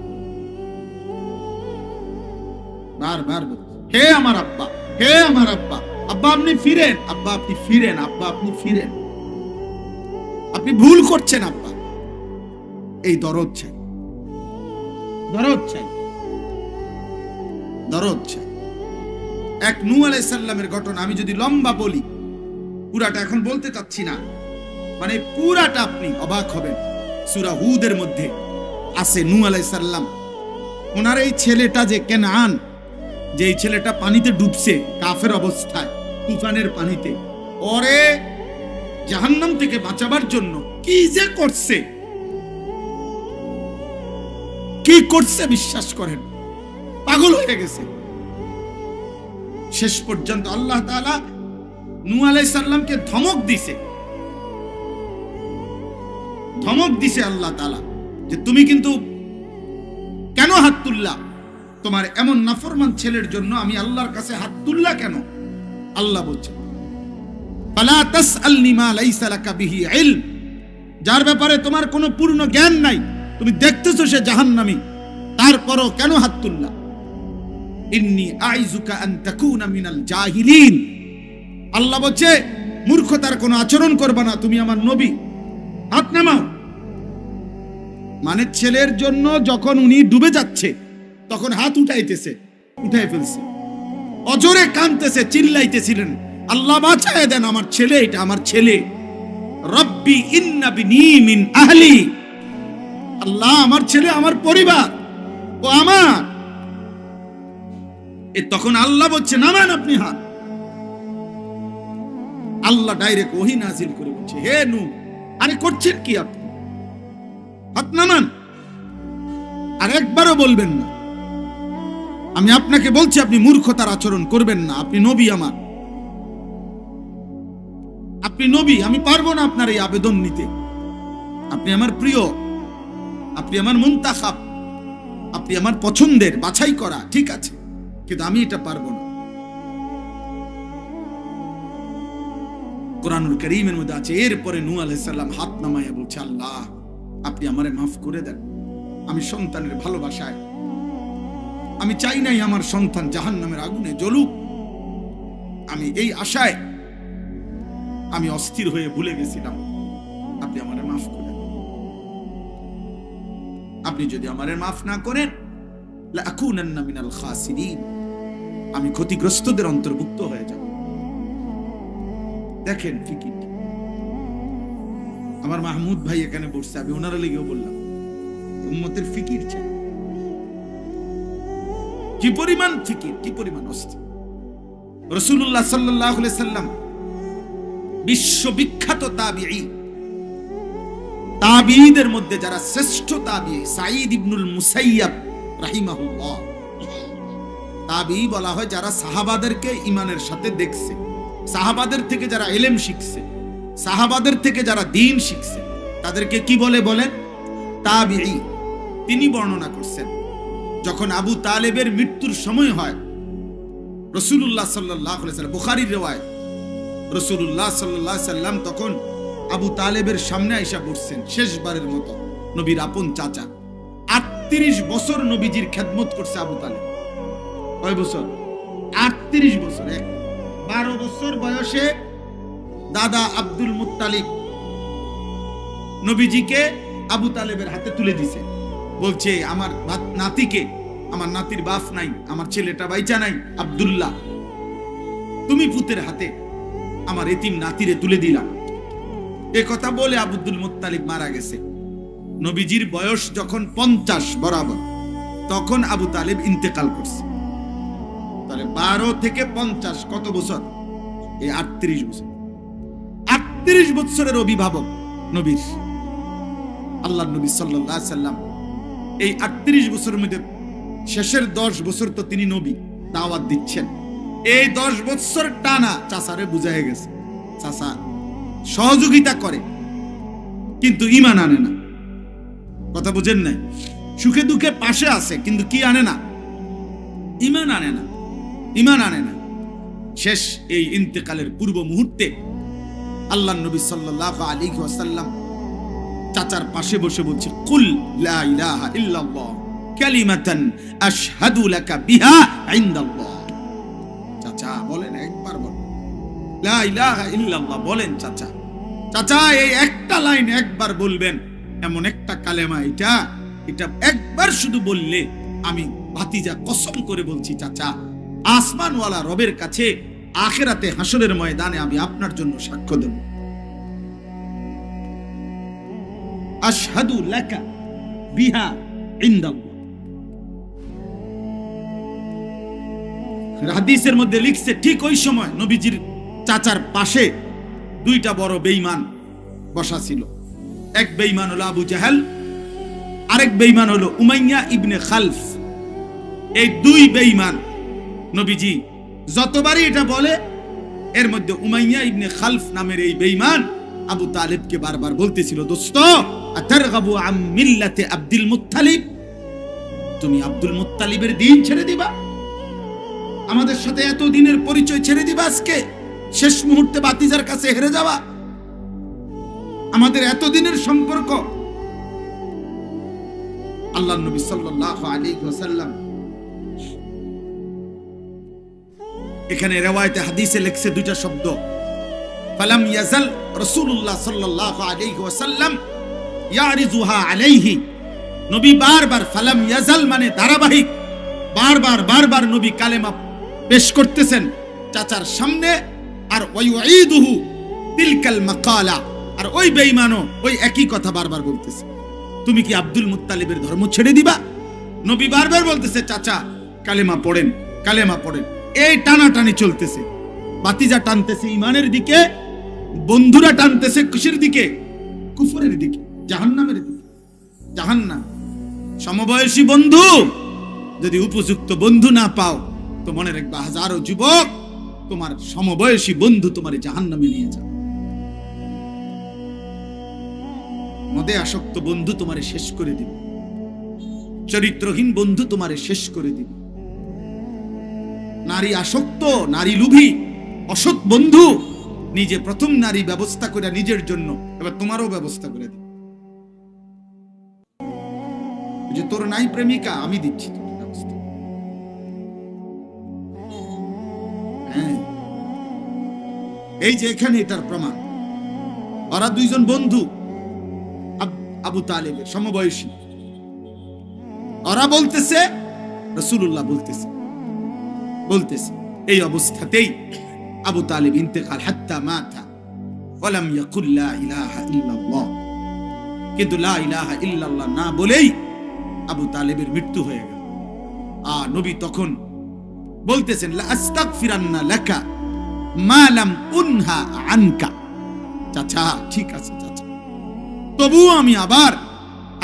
Speaker 1: বারবার বলছে, হে আমার আব্বা, হে আমার আব্বা, আব্বা আপনি ফিরেন, আব্বা আপনি ফিরেন, আব্বা আপনি ফিরেন, আপনি ভুল করছেন আব্বা। এই দরদ চাই, দরদ চাই, দরদ চাই। এক নূহ আলাইহিস সালামের ঘটনা আমি যদি লম্বা বলি, পুরাটা এখন বলতে চাচ্ছি না, মানে পুরাটা আপনি অবাক হবেন। সূরা হুদের মধ্যে আছে নূহ আলাইহিস সালাম, ওনার এই ছেলেটা যে কেনান, যে এই ছেলেটা পানিতে ডুবছে কাফের অবস্থায়, তুফানের পানিতে, ওরে জাহান্নাম থেকে বাঁচাবার জন্য কি যে করছে, কি করছে বিশ্বাস করেন, পাগল হয়ে গেছে। শেষ পর্যন্ত আল্লাহ তাআলা নূহ আলাইহিস সালামকে ধমক দিছে, ধমক দিছে আল্লাহ তাআলা যে তুমি কিন্তু কেন হাত তুললা, তোমার এমন নাফরমান ছেলের জন্য আমি আল্লাহর কাছে হাত তুললা কেন? আল্লাহ বলছে ফালা তাসআলনি মা লাইসা লাকা বিহি ইলম, যার ব্যাপারে তোমার কোনো পূর্ণ জ্ঞান নাই, তুমি দেখতেছো সে জাহান্নামী, তারপরও কেন হাত তুললা? ইন্নী আইযুকা আন তাকুনা মিনাল জাহিলিন, আল্লাহ বলছে মূর্খতার কোনো আচরণ করবা না, তুমি আমার নবী, হাত নামাও। মানে ছেলের জন্য যখন উনি ডুবে যাচ্ছে তখন হাত উঠাইতেছে, উঠাই ফেলছে, অজরে কাঁদতেছে, চিল্লাইতেছিলেন, আল্লাহ বাঁচায় দেন আমার ছেলে, এটা আমার ছেলে। রব্বি ইন্না বিনি মিন আহলি, আল্লাহ আমার ছেলে আমার পরিবার, ও আমার। তখন আল্লাহ বলছে নামান আপনি হাত। আল্লাহ ডাইরেক্ট ওহী নাজিল করে বলছে, হে নূহ, আরে করছেন কি আপনি, হাত নামান। আর একবারও বলবেন না, আমি আপনাকে বলছি আপনি মূর্খতার আচরণ করবেন না, আপনি নবী আমার, আপনি নবী, আমি পারবো না আপনার এই আবেদন নিতে, আপনি আমার প্রিয়, আপনি আমার মুনতাখাব, আপনি আমার পছন্দের, বাছাই করা, ঠিক আছে, কিন্তু আমি এটা পারবো না। কুরআনুল কারীমের মধ্যে আছে, এরপরে নূহ আলাইহিস সালাম হাত নামায়া বলছে, আল্লাহ আপনি আমারে মাফ করে দেন, আমি সন্তানের ভালোবাসায়, আমি চাই নাই আমার সন্তান জাহান্নামের আগুনে জ্বলুক, আমি এই আশায় আমি অস্থির হয়ে ভুলে গেছিলাম, আপনি আমারে মাফ করেন। আপনি যদি আমারে মাফ না করেন লাকুনান্না মিনাল খাসিরিন, আমি ক্ষতিগ্রস্তদের অন্তর্ভুক্ত হয়ে যাব। দেখেন ফিকির। আমার মাহমুদ ভাই এখানে বসছে, আমি ওনারা লেগেও বললাম উম্মতের ফিকির চাই। কি পরিমাণ ফিকির, কি পরিমাণ অস্থির। রাসূলুল্লাহ সাল্লাল্লাহু আলাইহি সাল্লাম বিশ্ববিখ্যাত তাবিঈ, তাবিঈদের মধ্যে যারা শ্রেষ্ঠ তাবিঈ, সাঈদ ইবনুল মুসাইয়াব রাহিমাহুল্লাহ। তাবিঈ বলা হয় যারা সাহাবাদেরকে ঈমানের সাথে দেখছে, সাহাবাদের থেকে যারা ইলম শিখছে, সাহাবাদের থেকে যারা দ্বীন শিখছে, তাদেরকে কি বলে বলেন? তাবিঈ। তিনি বর্ণনা করছেন, যখন আবু তালেবের মৃত্যুর সময় হয়, রাসূলুল্লাহ সাল্লাল্লাহু আলাইহি ওয়াসাল্লাম, বুখারীর রিওয়ায়াত, রাসূলুল্লাহ সাল্লাল্লাহু আলাইহি ওয়াসাল্লাম তখন আবু তালেবের সামনে আইসা বসছেন শেষবারের মতো। নবীর আপন চাচা, 38 বছর নবীজির খেদমত করছে আবু তালেব। কয় বছর? 38 বছর। 12 বছর বয়সে দাদা আব্দুল মুত্তালিব নবীজিকে আবু তালেবের হাতে তুলে দিছে, বলছে আমার নাতিকে, আমার নাতির বাপ নাই, আমার ছেলেটা বাইচা নাই, আব্দুল্লাহ, তুমি পুতের হাতে আমার এতিম নাতিরে তুলে দিলাম। এ কথা বলে আব্দুল মুত্তালিব মারা গেছে। নবীজির বয়স যখন 50 বরাবর, তখন আবু তালেব ইন্তেকাল করছে। তাহলে 12 থেকে 50 কত বছর? এই 38 বছর। 38 বছরের অভিভাবক নবীর, আল্লাহর নবী সাল্লাল্লাহু আলাইহি সাল্লাম। এই 38 বছরের মধ্যে শেষের 10 বছর তো তিনি নবী, দাওয়াত দিচ্ছেন। এই 10 বছর টানা চাচারে বুঝায় গেছে, চাচা সহযোগিতা করে কিন্তু ঈমান আনে না। কথা বুঝেন নাই? সুখে দুঃখে পাশে আছে কিন্তু কি আনে না? ঈমান আনে না, ঈমান আনে না। শেষ এই ইন্তেকালের পূর্ব মুহূর্তে আল্লাহর নবী সাল্লাল্লাহু আলাইহি ওয়াসাল্লাম চাচার পাশে বসে বলছে, কুল লা ইলাহা ইল্লাল্লাহ কালিমাতান আশহাদু লাকা বিহা ইনদাল্লাহ। চাচা বলেন, একবার বলেন লা ইলাহা ইল্লাল্লাহ বলেন। চাচা, চাচা এই একটা লাইন একবার বলবেন, এমন একটা কালেমা এটা একবার শুধু বললে আমি ভাতিজা কসম করে বলছি চাচা, আসমানওয়ালা রবের কাছে আখিরাতে হাসরের ময়দানে আমি আপনার জন্য সাক্ষ্য দেব। আশহাদু লাকা বিহা ইনদাল্লাহ। হাদিসের মধ্যে লিখছে, ঠিক ওই সময় নবীজির চাচার পাশে দুইটা বড় বেঈমান বসা ছিল। এক বেঈমান হলো আবু জাহেল, আরেক বেঈমান হলো উমাইয়া ইবনে খালফ। এই দুই বেঈমান নবীজি যতবারই এটা বলে, এর মধ্যে উমাইয়া ইবনে খালফ নামের এই বেঈমান আবু তালেবকে বারবার বলতেছিল, দোস্ত আতারগাবু আম মিল্লাতে আব্দুল মুত্তালিব, তুমি আব্দুল মুত্তালিবের দ্বীন ছেড়ে দিবা? আমাদের সাথে এত দিনের পরিচয় ছেড়ে দিবা আজকে শেষ মুহূর্তে বাতিজার কাছে হেরে যাওয়া? আমাদের এত দিনের সম্পর্ক। আল্লাহর নবী সাল্লাল্লাহু আলাইহি ওয়াসাল্লাম এখানে রিওয়ায়াতে হাদিসে লেখছে দুইটা শব্দ, ফালাম ইয়াজাল রাসূলুল্লাহ সাল্লাল্লাহু আলাইহি ওয়াসাল্লাম ইয়ারিজুহা আলাইহি। নবী বারবার, ফালাম ইয়াজাল মানে ধারাবাহিক, বারবার নবী কালেমা পেশ করতেছেন চাচার সামনে। আর ওয়াইউঈদুহু তিলকাল মাকালা, আর ওই বেঈমানও ওই একই কথা বারবার বলতেছে, তুমি কি আব্দুল মুত্তালিবের ধর্ম ছেড়ে দিবা? নবী বারবার বলতেছে, চাচা কালেমা পড়েন, কালেমা পড়েন। এই টানাটানি চলতেছে, বাতিজা টানতেছে ঈমানের দিকে, বন্ধুরা টানতেছে কিসের দিকে? কুফরের দিকে, জাহান্নামের দিকে। জাহান্নাম। সমবয়সী বন্ধু যদি উপযুক্ত বন্ধু না পাও তো মনে রাখবা, হাজারো যুবক তোমার সমবয়সী বন্ধু তোমার জাহান্নামে নিয়ে যাবে। মদে আসক্ত বন্ধু তোমারে শেষ করে দিবে, চরিত্রহীন বন্ধু তোমারে শেষ করে দিবে। নারী আসক্ত, নারী লোভী, অসৎ বন্ধু নিজে প্রথম নারী ব্যবস্থা করে নিজের জন্য, এবার তোমারও ব্যবস্থা করে দিবে। যে তোর নাই প্রেমিকা, আমি দিচ্ছি তোর ব্যবস্থা। হ্যাঁ, এই যে এখানে এটার প্রমাণ। ওরা দুইজন বন্ধু আবু তালেবের সমবয়সী, ওরা বলতেছে রাসূলুল্লাহ বলতেছে এই অবস্থাতেই আবু তালিব ইন্তেকাল হাত্তা মাতা ওয়ালাম ইয়াকুল লা ইলাহা ইল্লাল্লাহ, কিন্তু লা ইলাহা ইল্লাল্লাহ না বলেই আবু তালিবের মৃত্যু হয়ে গেল। নবী তখন বলতেছেন লা আস্তাগফিরান্না লাকা মা লাম উনহা আনকা। চাচা ঠিক আছে চাচা, তবুও আমি আবার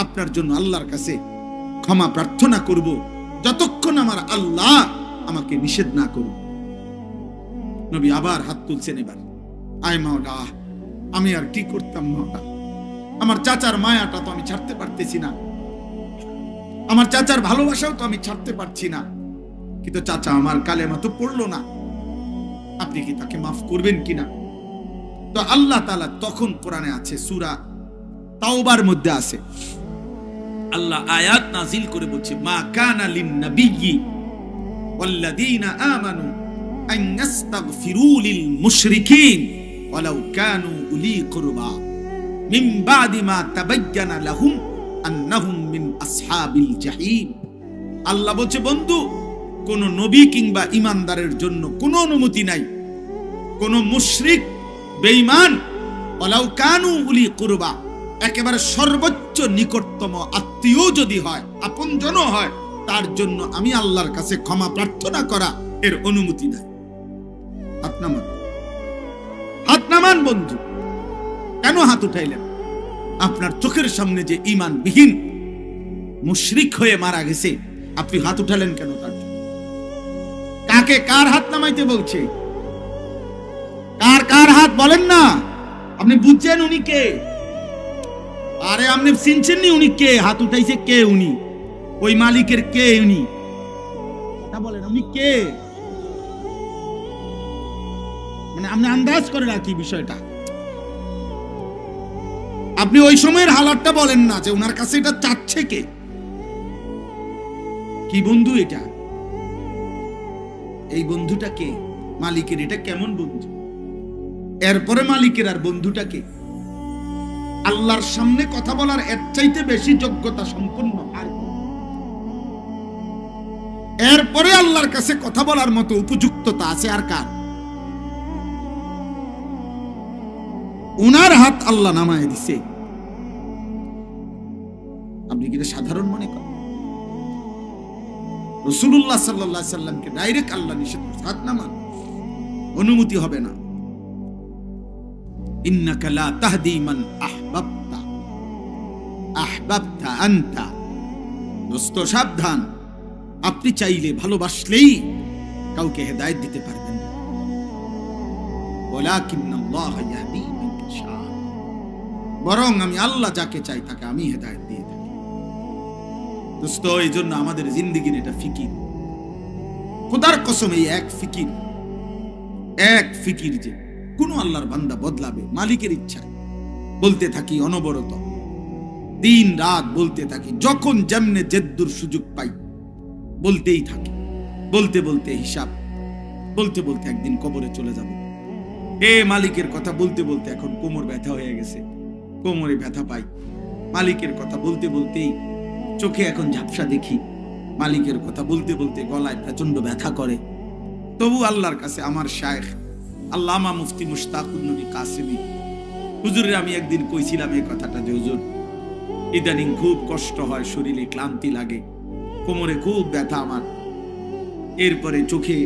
Speaker 1: আপনার জন্য আল্লাহর কাছে ক্ষমা প্রার্থনা করব যতক্ষণ আমার আল্লাহ আমাকে নিষেধ না করুন। নবী আবার হাত তুলছেন, এবার আয় মাওলা, আমি আর কি করতাম মাওলা, আমার চাচার মায়াটা তো আমি ছাড়তে পারতেছি না, আমার চাচার ভালোবাসাও তো আমি ছাড়তে পারছি না, কিন্তু চাচা আমার কালেমা তো পড়লো না, আপনি কি তাকে মাফ করবেন কিনা? তো আল্লাহ তাআলা তখন কোরআনে আছে, সূরা তাওবার মধ্যে আছে, আল্লাহ আয়াত নাজিল করে বলছে মা কানা লিন নাবিয়্যি ওয়াল্লাযীনা আমানু আন ইস্তাগফিরু লিল মুশরিকিন ওয়ালাউ কানু উলি কুরবা মিন বাদি মা তাবায়্যানা লাহুম আন্নাহুম মিন আসহাবিল জাহিম। আল্লাহ বলছে বন্ধু, কোন নবী কিংবা ঈমানদারের জন্য কোনো অনুমতি নাই, কোন মুশরিক বেঈমান ওয়ালাউ কানু উলি কুরবা, একেবারে সর্বোচ্চ নিকটতম আত্মীয় যদি হয়, আপনজনও হয়, তার জন্য আমি আল্লাহর কাছে ক্ষমা প্রার্থনা করা এর অনুমতি নাই। হাত নামান বন্ধু। কেন হাত উঠাইলেন? আপনার চোখের সামনে যে ঈমানবিহীন মুশরিক হয়ে মারা গেছে, আপনি হাত উঠালেন কেন তার জন্য? কাকে কার হাত নামাইতে বলছে? কার হাত বলেন না? আপনি বুঝছেন উনি কে? আরে আপনি চিনছেন নি উনি কে? হাত উঠাইছে কে? উনি ওই মালিকের কে? উনি বলেন উনি কে? মানে আপনি আন্দাজ করে রাখি বিষয়টা, আপনি ওই সময়ের হালাতটা বলেন না যে ওনার কাছে এটা চাচ্ছে কে? কি বন্ধু এটা? এই বন্ধুটা কে? মালিকের এটা কেমন বন্ধু? এরপরে মালিকের আর বন্ধুটা কে? আল্লাহর সামনে কথা বলার এর চাইতে বেশি যোগ্যতা সম্পন্ন আর এরপরে আল্লাহর কাছে কথা বলার মতো উপযুক্ততা আছে আর কার? ওনার হাত আল্লাহ নামায় দিছে, আপনি কি সাধারণ মনে করেন? রাসূলুল্লাহ সাল্লাল্লাহু আলাইহি সাল্লামকে ডাইরেক্ট আল্লাহ নিষেধ করেছে হাত নামান, অনুমতি হবে না। ইন্নাকা লা তাহদি মান আহবাবতা আহবাবতা আনতা। দোস্ত সাবধান, আপনি চাইলে ভালোবাসলেই কাউকে হেদায়েত দিতে পারবেন না। ওয়ালাকিন্নাল্লাহ ইয়াহদি মান ইয়াশা, বরং আমি আল্লাহ যাকে চাই তাকে আমি হেদায়েত দিয়ে থাকি। দোস্ত এই জন্য আমাদের জিন্দেগির এটা ফিকির, খোদার কসম এই এক ফিকির যে কোন আল্লাহর বান্দা বদলাবে মালিকের ইচ্ছায়। বলতে থাকি অনবরত, দিন রাত বলতে থাকি, যখন যেমনে জেদ্দুর সুযোগ পাই বলতেই থাকি, বলতে বলতে হিসাব, বলতে বলতে একদিন কবরে চলে যাব। মালিকের কথা বলতে বলতে এখন কোমর ব্যথা হয়ে গেছে, কোমরে ব্যথা পাই। মালিকের কথা বলতে বলতেই চোখে এখন ঝাপসা দেখি, মালিকের কথা বলতে বলতে গলায় প্রচন্ড ব্যথা করে। তবু আল্লাহর কাছে আমার শায়েখ আল্লামা মুফতি মুশতাকুন নবী কাসেমি হুজুরের আমি একদিন কইছিলাম এই কথাটা যে হুজুর ইদানিং খুব কষ্ট হয়, শরীরে ক্লান্তি লাগে, কোমরে খুব ব্যথা আমার, এরপরে চোখে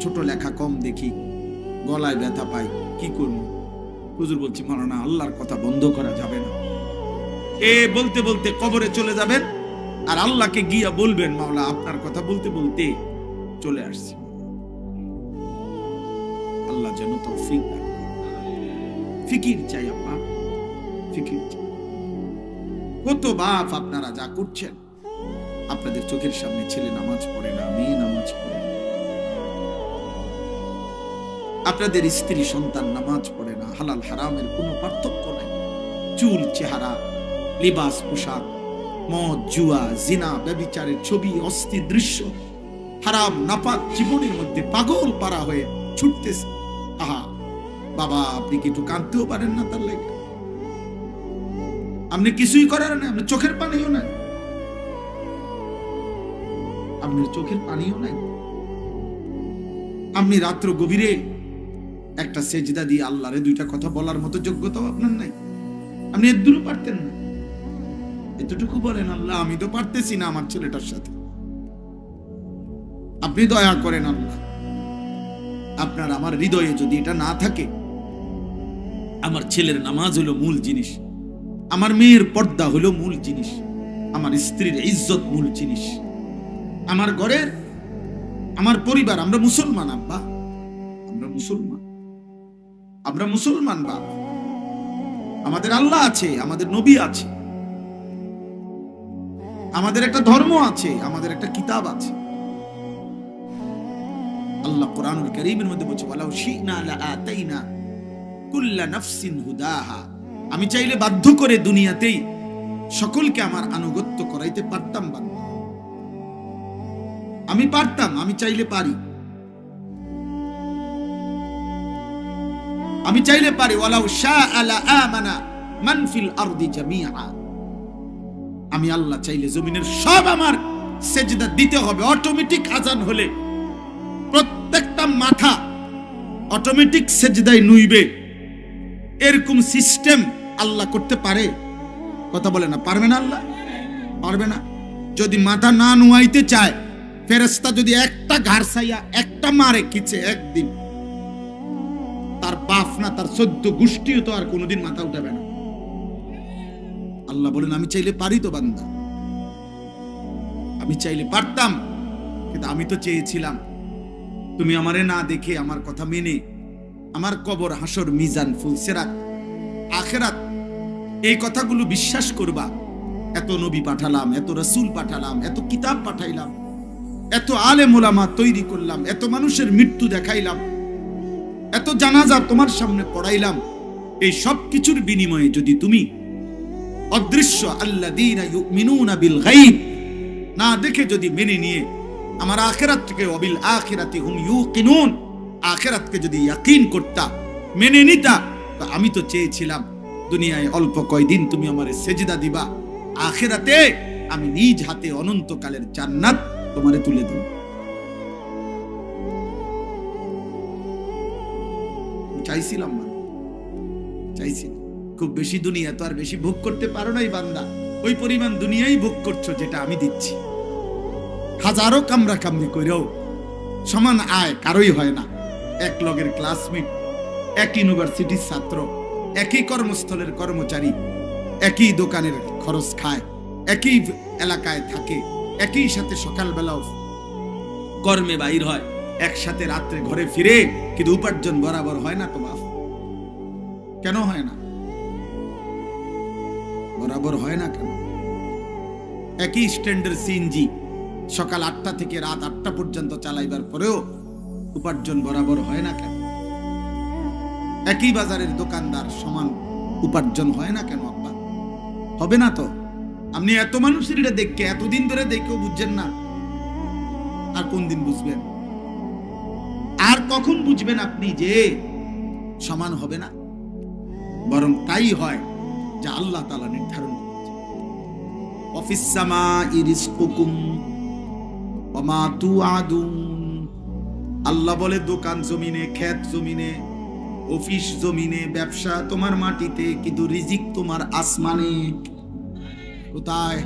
Speaker 1: ছোট লেখা কম দেখি, গলায় ব্যথা পাই, কি করব? হুজুর বলছি মাওলানা আল্লাহর কথা বন্ধ করা যাবে না। বলতে বলতে কবরে চলে যাবেন আর আল্লাহকে গিয়া বলবেন মাওলা আপনার কথা বলতে বলতে চলে আসছি। আল্লাহ যেন তৌফিক দান। ফিকির চাই আপা, ফিকির চাই। কত বাপ আপনারা যা করছেন, আপনাদের চোখের সামনে ছেলে নামাজ পড়ে না, মেয়ে নামাজ পড়ে না, আপনাদের স্ত্রী সন্তান নামাজ পড়ে না, হালাল হারামের কোনো পার্থক্য নাই, চুল চেহারা লিবাস পোশাক, মদ জুয়া জিনা ব্যভিচারের ছবি অস্থির দৃশ্য, হারাম নাপাক জীবনের মধ্যে পাগল পারা হয়ে ছুটতেছে। আহা বাবা, আপনি কি একটু কাঁদতেও পারেন না তার লেগে? আপনি কিছুই করার না, আপনি চোখের পানিও না। আপনার চোখের পানিও নাই। আপনি রাত্র গভীরে একটা সেজদা দিয়ে আল্লাহরে দুইটা কথা বলার মতো যোগ্যতাও আপনার নাই। আপনি এর দূরও পারতেন না। এতটুকু বলেন, আল্লাহ আমি তো পারতেছি না আমার ছেলেটার সাথে, আপনি দয়া করেন আল্লাহ। আপনার আমার হৃদয়ে যদি এটা না থাকে, আমার ছেলের নামাজ হলো মূল জিনিস, আমার মেয়ের পর্দা হলো মূল জিনিস, আমার স্ত্রীর ইজ্জত মূল জিনিস, আমার ঘরের, আমার পরিবার, আমরা মুসলমান আব্বা, আমরা মুসলমান, আমরা মুসলমান বাবা, আমাদের আল্লাহ আছে, আমাদের নবী আছে, আমাদের একটা ধর্ম আছে, আমাদের একটা কিতাব আছে। আল্লাহ কোরআনুল কারীমের মধ্যে বলছে, ওয়ালাউ শি'না লাআতাইনা কুল্লা নাফসিন হুদাহা, আমি চাইলে বাধ্য করে দুনিয়াতেই সকলকে আমার আনুগত্য করাইতে পারতাম বান্দা, আমি পারতাম, আমি চাইলে পারি, আমি চাইলে পারি। ওয়ালাউ শাআ লাআমানা মান ফিল আরদি জামিআ, আমি আল্লাহ চাইলে জমিনের সব আমার সেজদা দিতে হবে। অটোমেটিক আজান হলে প্রত্যেকটা মাথা অটোমেটিক সেজদায় নুইবে, এরকম সিস্টেম আল্লাহ করতে পারে? কথা বলে না, পারবে না? আল্লাহ পারবে না? যদি মাথা না নুয়াইতে চায়, ফেরেশতা যদি একটা ঘাড় ছাইয়া একটা মারে কিছে একদিন, তার বাপ না তার 14 গোষ্ঠীও তো আর কোনোদিন মাথা উঠাবে না। আল্লাহ বলেন, আমি চাইলে পারি তো বান্দা, আমি চাইলে পারতাম, কিন্তু আমি তো চেয়েছিলাম তুমি আমারে না দেখে, আমার কথা মেনে, আমার কবর, হাসর, মিজান, ফুলসেরাত, আখেরাত, এই কথাগুলো বিশ্বাস করবা। এত নবী পাঠালাম, এত রাসূল পাঠালাম, এত কিতাব পাঠাইলাম, এত আলেম ওলামা তৈরি করলাম, এত মানুষের মৃত্যু দেখাইলাম, এত জানাজা তোমার সামনে পড়াইলাম, এই সব কিছুর বিনিময়ে যদি তুমি অদৃশ্য আল্লাযীনা ইউমিনুনা বিল গায়ব না দেখে যদি মেনে নিয়ে আমার আখিরাতকে, ওয়াবিল আখিরাতি হুম ইউকিনুন, আখিরাতকে যদি ইয়াকিন করতা, মেনে নিতা, তো আমি তো চেয়েছিলাম দুনিয়ায় অল্প কয়দিন তুমি আমারে সেজদা দিবা, আখিরাতে আমি নিজ হাতে অনন্তকালের জান্নাত তোমারে তুলে দেব। চাইছিলাম না, চাইছিলাম। খুব বেশি দুনিয়া তো আর বেশি ভোগ করতে পারো নাই বান্দা, ওই পরিমাণ দুনিয়াই ভোগ করছো যেটা আমি দিচ্ছি। হাজারো কামরা কামরি করেও সমান আয় কারোই হয় না। এক লগের ক্লাসমেট, এক ইউনিভার্সিটির ছাত্র, একই কর্মস্থলের কর্মচারী, একই দোকানের খরচ খায়, একই এলাকায় থাকে, একই সাথে সকালবেলাও কর্মে বাইর হয়, একসাথে রাত্রে ঘরে ফিরে, কিন্তু উপার্জন বরাবর হয় না তো বাপ। কেন হয় না? বরাবর হয় না কেন? একই স্ট্যান্ডার্ড সিএনজি সকাল 8টা থেকে রাত 8টা পর্যন্ত চালাইবার পরেও উপার্জন বরাবর হয় না কেন? একই বাজারের দোকানদার সমান উপার্জন হয় না কেন আব্বা? হবে না তো? আপনি এত মানুষের এটা দেখে, এতদিন ধরে দেখেও বুঝছেন না, আর কোন দিন বুঝবেন? আর কখন বুঝবেন আপনি যে সমান হবে না? বরং তাই হয় যা আল্লাহ তাআলা নির্ধারণ করেছে। ওয়াফিস সামাই রিজকুকুম ওয়া মা তুআদুন, আল্লাহ বলে দোকান জমিনে, ক্ষেত জমিনে, অফিস জমিনে, ব্যবসা তোমার মাটিতে, কিন্তু রিজিক তোমার আসমানে। কোথায়?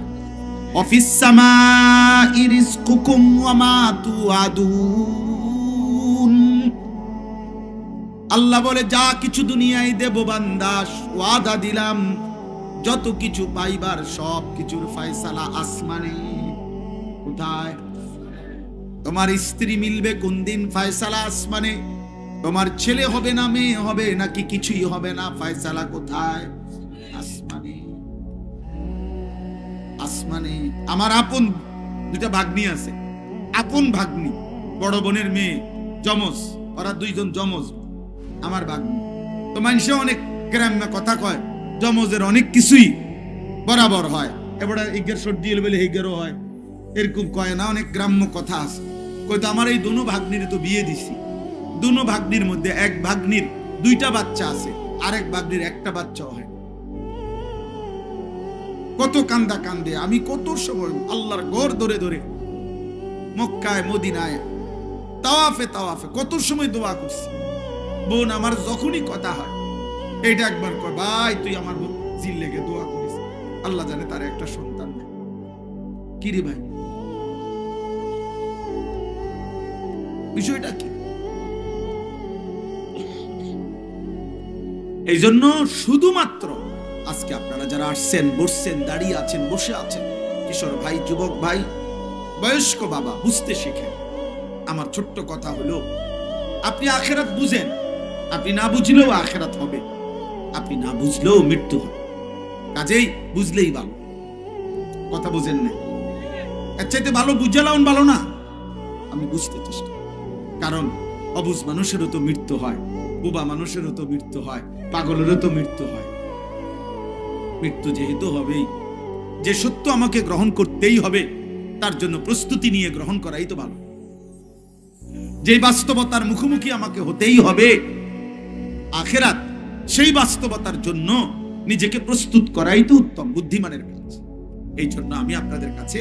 Speaker 1: ওয়াফিস সামাই রিজকুকুম ওয়া মা তুআদুন, আল্লাহ বলে যা কিছু দুনিয়ায় দেব বান্দা, ওয়াদা দিলাম, যত কিছু পাইবার সব কিছুর ফয়সালা আসমানে। কোথায়? তোমার স্ত্রী মিলবে কোন দিন? ফয়সালা আসমানে। তোমার ছেলে হবে না মেয়ে হবে নাকি কিছুই হবে না, ফয়সালা কোথায়? আসমানে। আসমানে। আমার আপন দুটা ভাগ্নি আছে, আপন ভাগ্নি, বড় বোনের মেয়ে, যমজ, ওরা দুইজন যমজ আমার ভাগ্নি। তো মানুষে অনেক গ্রাম্য কথা কয়, যমজের অনেক কিছুই বরাবর হয়, এবারে ইগের সর্দি এলে বলে হেগেরও হয়, এরকম কয় না, অনেক গ্রাম্য কথা আছে। কই তো আমার এই দুনো ভাগ্নির তো বিয়ে দিছি, দুনো ভাগ্নির মধ্যে এক ভাগ্নির 2টা বাচ্চা আছে, আরেক ভাগ্নির একটা বাচ্চাও হয়। কত কান্দা কান্দে আমি, কত সময় আল্লাহর ঘর ধরে ধরে মক্কায় মদিনায় তাওয়াফে তাওয়াফে কত সময় দোয়া করছি। বোন আমার যখনই কথা হয় এইটা একবার কয়, ভাই তুই আমার জিল লেগে দোয়া করিস, আল্লাহ জানে তার একটা সন্তান নেই। কি রে ভাই, বিষয়টা কি? এই জন্য শুধুমাত্র আজকে আপনারা যারা আসছেন, বসছেন, দাঁড়িয়ে আছেন, বসে আছেন, কিশোর ভাই, যুবক ভাই, বয়স্ক বাবা, বুঝতে শিখেন। আমার ছোট্ট কথা হলো, আপনি আখেরাত বুঝেন, আপনি না বুঝলেও আখেরাত হবে, আপনি না বুঝলেও মৃত্যু হবে। কাজেই বুঝলেই ভালো। কথা বুঝেন না? এর চাইতে ভালো বুঝালাম ভালো না? আমি বুঝতে চেষ্টা, কারণ অবুঝ মানুষেরও তো মৃত্যু হয়, বোবা মানুষেরও তো মৃত্যু হয়, পাগলেরও তো মৃত্যু হয়। মৃত্যু যেহেতু হবেই, যে সত্য আমাকে গ্রহণ করতেই হবে, তার জন্য প্রস্তুতি নিয়ে গ্রহণ করাই তো ভালো। যে বাস্তবতার মুখোমুখি আমাকে হতেই হবে আখেরাত, সেই বাস্তবতার জন্য নিজেকে প্রস্তুত করাই তো উত্তম বুদ্ধিমানের কাজ। এই জন্য আমি আপনাদের কাছে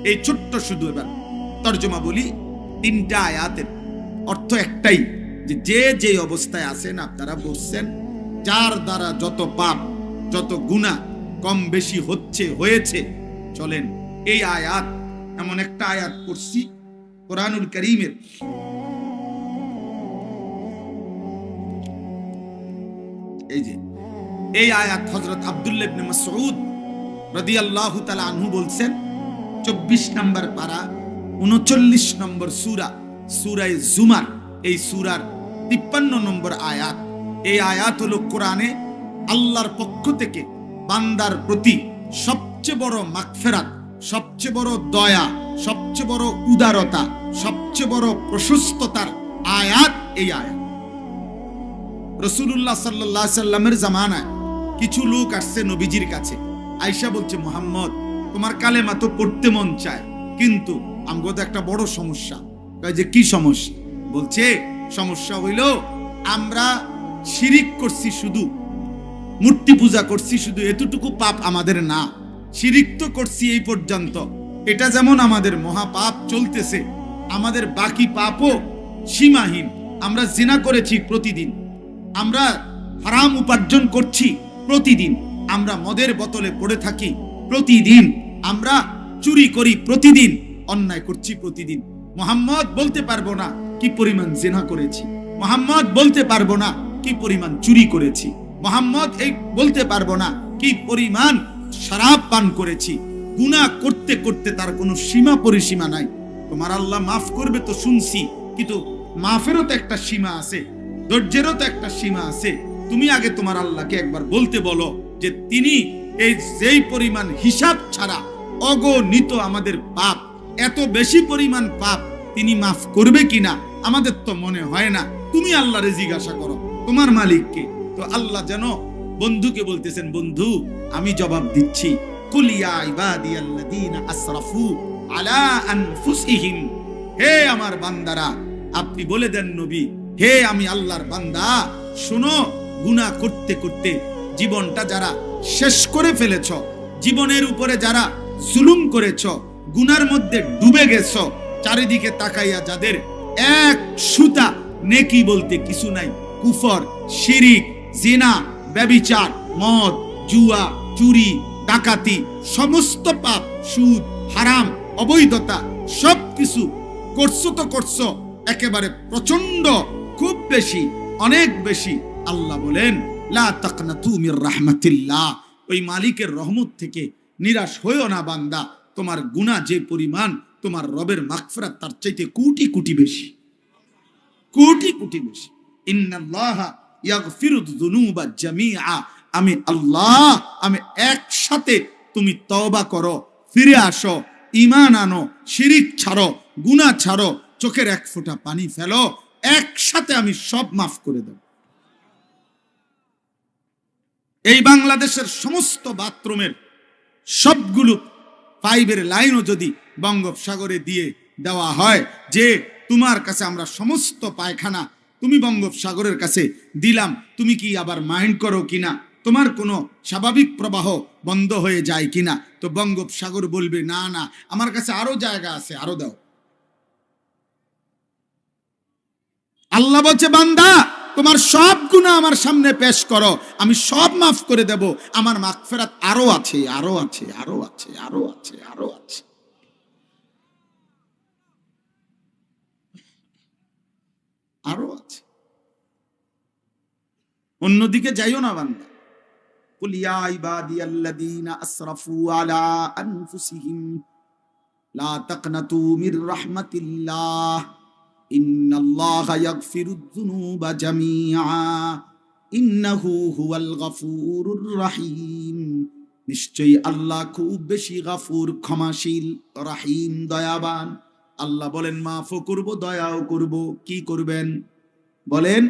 Speaker 1: এই ছোট্ট শুধু এবার তর্জমা বলি। 3টা আয়াতের অর্থ একটাই, যে যে অবস্থায় আছেন আপনারা বলছেন, যার দ্বারা যত পাপ যত গুনাহ কম বেশি হয়েছে, চলেন এই আয়াত, এমন একটা আয়াত পড়ছি কোরআনুল কারীমের, এই যে এই আয়াত হযরত আব্দুল্লাহ ইবনে মাসউদ রাদিয়াল্লাহু তাআলা আনহু বলছেন, 24 নম্বর পারা 39 নম্বর সূরা, সূরা জুমার, এই সূরার 53 নম্বর আয়াত। এই আয়াত হলো কোরআনে আল্লাহর পক্ষ থেকে বান্দার প্রতি সবচেয়ে বড় মাগফিরাত, সবচেয়ে বড় দয়া, সবচেয়ে বড় উদারতা, সবচেয়ে বড় প্রশস্ততার আয়াত এই আয়াত। রাসূলুল্লাহ সাল্লাল্লাহু আলাইহি সাল্লামের জামানায় কিছু লোক আসছে নবীজির কাছে, আয়েশা বলছে, মুহাম্মদ তোমার কালেমা তো পড়তে মন চায়, কিন্তু আমগো তো একটা বড় সমস্যা। কয় যে কি সমস্যা? বলছে সমস্যা হইল আমরা শিরিক করছি, শুধু মূর্তি পূজা করছি, শুধু এতটুকু পাপ আমাদের না, শিরিক তো করছি এই পর্যন্ত, এটা যেমন আমাদের মহাপাপ চলতেছে, আমাদের বাকি পাপও সীমাহীন। আমরা জিনা করেছি প্রতিদিন, আমরা হারাম উপার্জন করছি প্রতিদিন, আমরা মদের বোতলে পড়ে থাকি প্রতিদিন, আমরা চুরি করি প্রতিদিন, অন্যায় করছি প্রতিদিন। মুহাম্মদ বলতে পারবো না কি পরিমাণ জিনা করেছি, মুহাম্মদ বলতে পারবো না কি পরিমাণ চুরি করেছি, মুহাম্মদ এই বলতে পারবো না কি পরিমাণ শরাব পান করেছি। গুনাহ করতে করতে তার কোনো সীমা পরিসীমা নাই। তোমার আল্লাহ মাফ করবে তো শুনছি, কিন্তু মাফেরও তো একটা সীমা আছে, ধৈর্যেরও তো একটা সীমা আছে। তুমি আগে তোমার আল্লাহকে একবার বলতে বলো যে তিনি এই যেই পরিমাণ হিসাব ছাড়া অগণিত আমাদের পাপ, এত বেশি পরিমাণ পাপ তিনি মাফ করবে কিনা আমাদের তো মনে হয় না। তুমি আল্লাহরে জিজ্ঞাসা করো তোমার মালিককে। তো আল্লাহ যেন বন্ধুকে বলতেছেন, বন্ধু আমি জবাব দিচ্ছি, কুল ইয়া ইবাদিয়াল্লাযীনা আসরাফু আলা আনফুসিহিম, হে আমার বান্দারা, আপনি বলে দেন নবী, হে আমি আল্লাহর বান্দা, শুনো, গুনাহ করতে করতে জীবনটা যারা শেষ করে ফেলেছ, জীবনের উপরে যারা জুলুম করেছ, গুনার মধ্যে ডুবে গেছ, চারিদিকে তাকাইয়া যাদের এক সুতা নেকি বলতে কিছু নাই, কুফর, শিরিক, জিনা, ব্যভিচার, মদ, জুয়া, চুরি, ডাকাতি, সমস্ত পাপ, সুদ, হারাম, অবৈধতা, সবকিছু করছো তো করছো একেবারে প্রচন্ড, খুব বেশি, অনেক বেশি। আল্লাহ বলেন, লা তাকনাতু মির রাহমাতিল্লাহ, ওই মালিকের রহমত থেকে নিরাশ হইও না বান্দা। তোমার গুনাহ যে পরিমাণ, তোমার রবের মাগফিরাত তার চাইতে কোটি কোটি বেশি, কোটি কোটি বেশি। ইন্নাল্লাহা ইয়াগফিরুয যুনুবা জামিআ, আমি আল্লাহ, আমি একসাথে, তুমি তওবা করো, ফিরে আসো, ঈমান আনো, শিরিক ছাড়ো, গুনাহ ছাড়ো, চোখের এক ফোঁটা পানি ফেলো, একসাথে আমি সব মাফ করে দেব। এই বাংলাদেশের সমস্ত বাথরুমের সবগুলো পাইপের লাইনও যদি বঙ্গোপসাগরে দিয়ে দেওয়া হয়, যে তোমার কাছে আমরা সমস্ত পায়খানা তুমি বঙ্গোপসাগরের কাছে দিলাম, তুমি কি আবার মাইন্ড করো কিনা, তোমার কোনো স্বাভাবিক প্রবাহ বন্ধ হয়ে যায় কিনা? তো বঙ্গোপসাগর বলবে, না না, আমার কাছে আরো জায়গা আছে, আরো দাও। আল্লাহ বলছে, বান্দা তোমার সব গুনাহ আমার সামনে পেশ করো, আমি সব মাফ করে দেব। আমার মাগফিরাত আরো আছে, আরো আছে, আরো আছে, আরো আছে, আরো আছে, আরো আছে। অন্যদিকে যাইও না বান্দা। কুল ইয়া ইবাদিয়াল্লাযীনা আসরাফু আলা আনফুসিহিম লা তাকনাতু মির রাহমাতিল্লাহ ইন্নাল্লাহা ইয়াগফিরুয যুনুবা জামিআ ইন্নাহু হুয়াল গফুরুর রহিম। নিশ্চয়ই আল্লাহ খুব বেশি গফুর, ক্ষমাশীল, রহিম, দয়াবান। আল্লাহ বলেন মাফও করব, দয়াও করব। কি করবেন বলেন?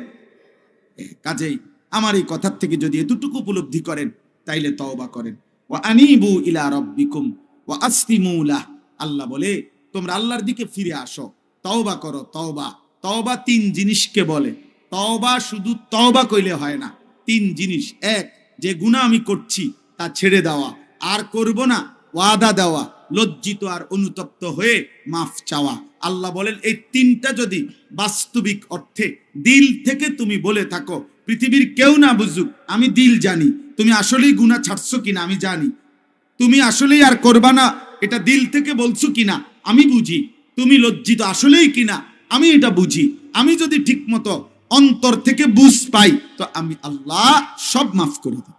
Speaker 1: কাজেই আমার এই কথার থেকে যদি এতটুকু উপলব্ধি করেন, তাইলে তওবা করেন। ওয়া আনিবু ইলা রাব্বিকুম ওয়া আসলিমু লাহ। আল্লাহ বলে তোমরা আল্লাহর দিকে ফিরে আসো, তওবা করো। তওবা, তওবা তিন জিনিসকে বলে। তওবা শুধু তওবা কইলে হয় না, তিন জিনিস। এক, যে গুনাহ আমি করছি তা ছেড়ে দেওয়া, আর করব না, ওয়াদা দেওয়া, লজ্জিত আর অনুতপ্ত হয়ে মাফ চাওয়া। আল্লাহ বলেন এই তিনটা যদি বাস্তবিক অর্থে দিল থেকে তুমি বলে থাকো, পৃথিবীর কেউ না বুঝুক, আমি দিল জানি তুমি আসলেই গুনাহ ছাড়ছো কিনা আমি জানি, তুমি আসলেই আর করবা না এটা দিল থেকে বলছো কিনা আমি বুঝি, তুমি লজ্জিত আসলেই কিনা আমি এটা বুঝি। আমি যদি ঠিক মতো অন্তর থেকে বুঝ পাই, তো আমি আল্লাহ সব মাফ করে দেব,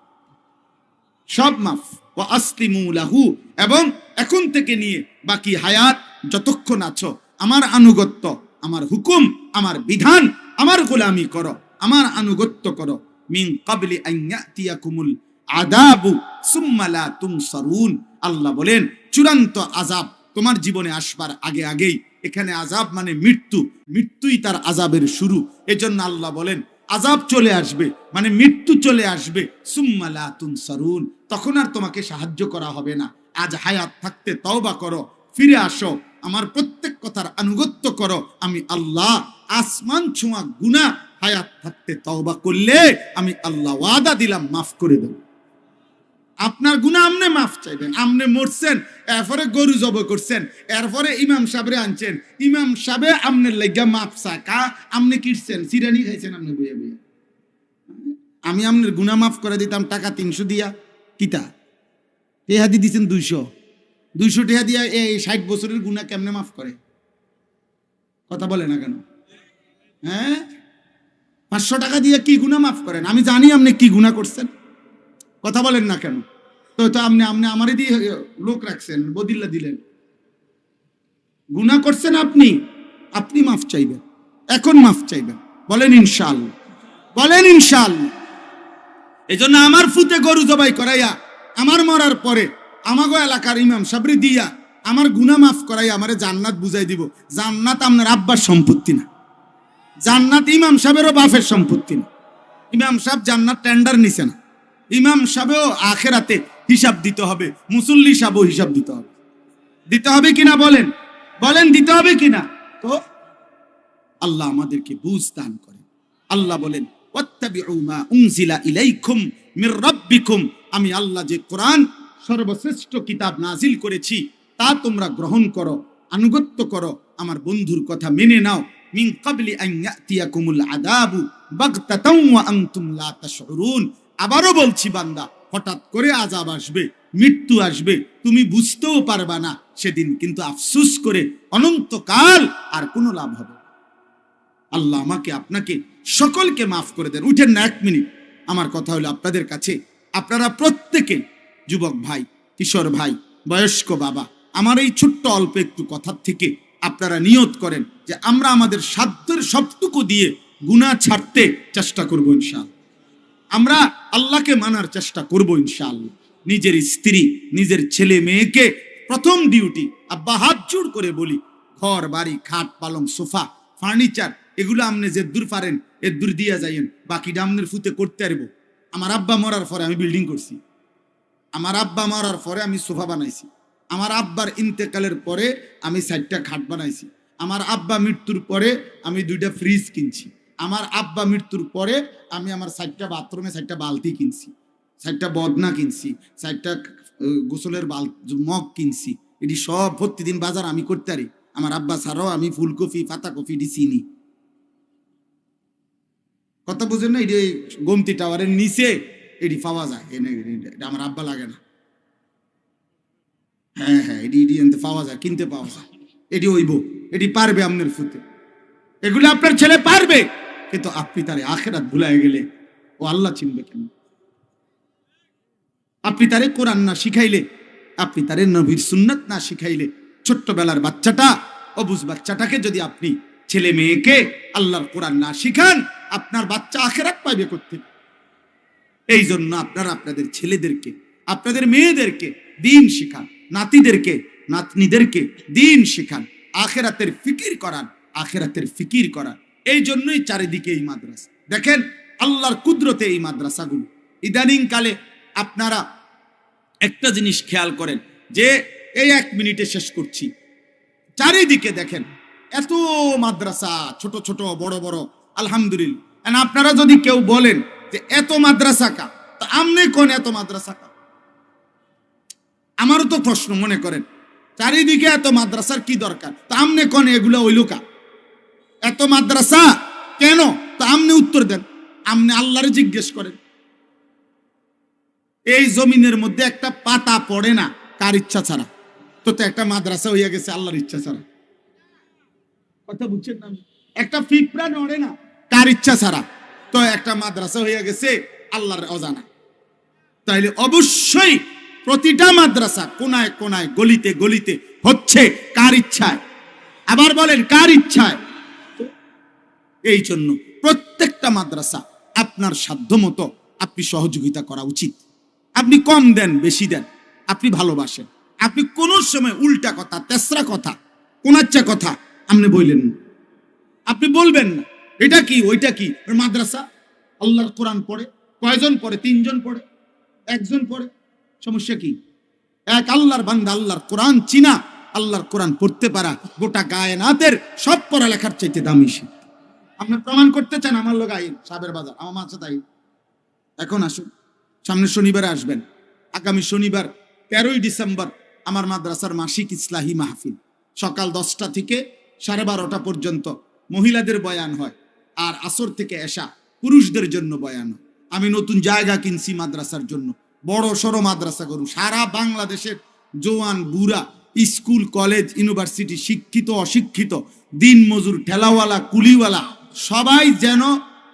Speaker 1: সব মাফ। ওয়া আসলিমু লাহু, এবং এখন থেকে নিয়ে বাকি হায়াত যতক্ষণ আছো আমার আনুগত্য, আমার হুকুম, আমার বিধান, আমার গোলামি করো, আমার আনুগত্য করো। মিন ক্বাবলি আন ইয়াতিয়াকুমুল আযাবু সুম্মা লা তুনসারুন। আল্লাহ বলেন চূড়ান্ত আযাব তোমার জীবনে আসবার আগে আগেই, এখানে আযাব মানে মৃত্যু, মৃত্যুই তার আযাবের শুরু। এজন্য আল্লাহ বলেন আযাব চলে আসবে মানে মৃত্যু চলে আসবে, সুম্মা লা তুনসারুন, তখন আর তোমাকে সাহায্য করা হবে না। আজ হায়াত থাকতে তওবা করো, ফিরে আসো, আমার প্রত্যেক কথার আনুগত্য করো। আমি আল্লাহ আসমান ছোঁয়া গুনাহ হায়াত থাকতে তওবা করলে আমি আল্লাহ ওয়াদা দিলাম মাফ করে দেব। আপনার গুনাহ আমনে মাফ চাইবেন, আমনে মরছেন, এরপরে গরু জব করছেন, এরপরে ইমাম সাহেবরে আনছেন, ইমাম সাহেবে আমনের লাগা মাফ চাকা, আমনে কিরছেন, সিরানি খাইছেন আমনে বইয়া বইয়া। আমি আমনের গুনাহ মাফ করে দিতাম টাকা 300 দিয়া, কিতা টেহা দি দিছেন 200 টেহা দিয়া এই 60 বছরের গুনাহ কেমনে মাফ করে? কথা বলে না কেন? হ্যাঁ, 500 টাকা দিয়ে কি গুনাহ মাফ করেন? আমি জানি আপনি কি গুনাহ করছেন, কথা বলেন না কেন? তো তো আপনি আমারে দিয়ে লোক রাখছেন, বদিল্লা দিলেন, গুনাহ করছেন আপনি, আপনি মাফ চাইবেন, এখন মাফ চাইবেন। বলেন ইনশাআল্লাহ, বলেন ইনশাআল্লাহ। এজন্য আমার ফুতে গরু জবাই করাইয়া আমার মরার পরে আমাগো এলাকার ইমাম সাবরি দিয়া আমার গুনাহ মাফ করাইয়া আমারে জান্নাত বুঝাই দিব। জান্নাত আপনার আব্বার সম্পত্তি না, জান্নাত ইমাম সাহেবেরও বাপের সম্পত্তি না। ইমাম সাহেব জান্নাত টেন্ডার নিছে না, ইমাম সাহেবও আখেরাতে হিসাব দিতে হবে, মুসল্লি সাহেবও হিসাব দিতে হবে। দিতে হবে কিনা বলেন, বলেন দিতে হবে কিনা? তো আল্লাহ আমাদেরকে বুঝ দান করেন। আল্লাহ বলেন ওয়াত্তাবিউ মা উনজিলা ইলাইকুম মির রাব্বিকুম, আমি আল্লাহ যে কোরআন সর্বশ্রেষ্ঠ কিতাব নাজিল করেছি তা তোমরা গ্রহণ করো, আনুগত্য করো, আমার বন্ধুর কথা মেনে নাও। মিন ক্বাবলি আন ইয়াতিয়াকুমুল আযাবু বাগতাতাও ওয়া আনতুম লা তাশউরুন। আবারও বলছি বান্দা, হঠাৎ করে আযাব আসবে, মৃত্যু আসবে, তুমি বুঝতেও পারবা না, সেদিন কিন্তু আফসোস করে অনন্তকাল আর কোনো লাভ হবে। আল্লাহ আমাকে আপনাকে সকলকে মাফ করে দেন। উঠেন না 1 মিনিট। আমার কথা হলো আপনাদের কাছে, আপনারা প্রত্যেকে, যুবক ভাই, কিশোর ভাই, বয়স্ক বাবা, আমার এই ছোট্ট অল্প একটু কথার থেকে আপনারা নিয়ত করেন যে আমরা আমাদের সাধ্যের সবটুকু দিয়ে গুনাহ ছাড়তে চেষ্টা করব ইনশাআল্লাহ। আমরা আল্লাহকে মানার চেষ্টা করব ইনশাআল্লাহ। নিজের স্ত্রী, নিজের ছেলে মেয়েকে প্রথম ডিউটি, আব্বা হাত জোড় করে বলি, ঘর বাড়ি, খাট পালং, সোফা, ফার্নিচার, এগুলো আপনি যে দূর পারেন এর দূর দিয়া যাইয়েন, বাকি ডামনের ফুতে করতে পারবো। আমার আব্বা মরার পরে আমি বিল্ডিং করছি, আমার আব্বা মরার পরে আমি সোফা বানাইছি, আমার আব্বার ইন্তেকালের পরে আমি 4টা খাট বানাইছি, আমার আব্বা মৃত্যুর পরে আমি 2টা ফ্রিজ কিনছি, আমার আব্বা মৃত্যুর পরে আমি আমার 4টা বাথরুমে 4টা বালতি কিনছি, 4টা বদনা কিনছি, 4টা গোসলের মগ কিনছি। এটি সব প্রতিদিন বাজার আমি করতে পারি। আমার আব্বা ছাড়াও আমি ফুলকপি, পাতাকপি এটি চিনি। কথা বুঝেন না? এই গোমতি টাওয়ারের নিচে এটি পাওয়া যায়, এটা আমার আব্বা লাগে না। হ্যাঁ হ্যাঁ, এটি পাওয়া যায়, কিনতে পাওয়া যায়। এটি হইব, এটি পারবে আপনার ফুতে, এগুলো আপনার ছেলে পারবে। কিন্তু আপনি তারে আখেরাত ভুলাই গেলে ও আল্লাহ চিনবে কেন? আপনি তারে কোরআন না শিখাইলে, আপনি তারে নবীর সুন্নাত না শিখাইলে, ছোট্টবেলার বাচ্চাটা, অবুঝ বাচ্চাটাকে যদি আপনি ছেলে মেয়েকে আল্লাহর কোরআন না শিখান, আপনার বাচ্চা আখেরাত পাইবে করতে। এই জন্য আপনারা আপনাদের ছেলেদেরকে, আপনাদের মেয়েদেরকে দিন শিখান, নাতিদেরকে নাতনিদেরকে দিন শিখান, আখেরাতের ফিকির করান, আখেরাতের ফিকির করান। এই জন্যই চারিদিকে এই মাদ্রাসা। দেখেন আল্লাহর কুদরতে এই মাদ্রাসাগুলো। ইদানিং কালে আপনারা একটা জিনিস খেয়াল করেন যে এই 1 মিনিটে শেষ করছি, চারিদিকে দেখেন এত মাদ্রাসা, ছোট ছোট বড় বড়, আলহামদুলিল্লাহ। আপনারা যদি কেউ বলেন যে এত মাদ্রাসা কা, তা আমনে কোন এত মাদ্রাসা কা? আমারও তো প্রশ্ন, মনে করেন চারিদিকে এত মাদ্রাসার কি দরকার? তা আমনে কোন এগুলো হইল কা? এত মাদ্রাসা কেন? তা আমনে উত্তর দেন, আমনে আল্লাহরে জিজ্ঞেস করেন। এই জমিনের মধ্যে একটা পাতা পড়ে না কার ইচ্ছা ছাড়া, তো একটা মাদ্রাসা হইয়া গেছে আল্লাহর ইচ্ছা ছাড়া। কথা বুঝছেন না? একটা পিঁপড়া নড়ে না কার ইচ্ছা ছাড়া, তো একটা মাদ্রাসা হইয়া গেছে আল্লাহর অজানা। তাইলে অবশ্যই প্রতিটা মাদ্রাসা কোনায় কোনায়, গলিতে গলিতে হচ্ছে কার ইচ্ছায়? আবার বলেন কার ইচ্ছায়? এই জন্য প্রত্যেকটা মাদ্রাসা আপনার সাধ্য মতো আপনি সহযোগিতা করা উচিত। আপনি কম দেন, বেশি দেন, আপনি ভালোবাসেন। আপনি কোন সময় উল্টা কথা, তেসরা কথা, কোনাচ্চা কথা আপনি বললেন না, আপনি বলবেন না। এটা কি ওইটা কি? মাদ্রাসা আল্লাহর কোরআন পড়ে, কয়জন পড়ে? 3 জন পড়ে, 1 জন পড়ে, সমস্যা কি? এক আল্লাহর বান্দা, আল্লাহর কোরআন চিনা, আল্লাহর কোরআন পড়তে পারা গোটা কায়নাতের সব পড়ালেখার চাইতে দামি। আপনি প্রমাণ করতে চান? আমার লোক আইন সাবের বাজার, আমার মাঝে তাই। এখন আসুন, সামনের শনিবারে আসবেন। আগামী শনিবার 13ই ডিসেম্বর আমার মাদ্রাসার মাসিক ইসলাহি মাহফিল, সকাল 10টা থেকে 12:30 পর্যন্ত মহিলাদের বয়ান হয়, আর আসর থেকে এশা পুরুষদের জন্য বয়ান হয়। আমি নতুন জায়গা কিনছি মাদ্রাসার জন্য, বড় সড়ো মাদ্রাসা করুন। সারা বাংলাদেশের জওয়ান বুড়া, স্কুল কলেজ ইউনিভার্সিটি, শিক্ষিত অশিক্ষিত, দিন মজুর, ঠেলাওয়ালা, কুলিওয়ালা, সবাই যেন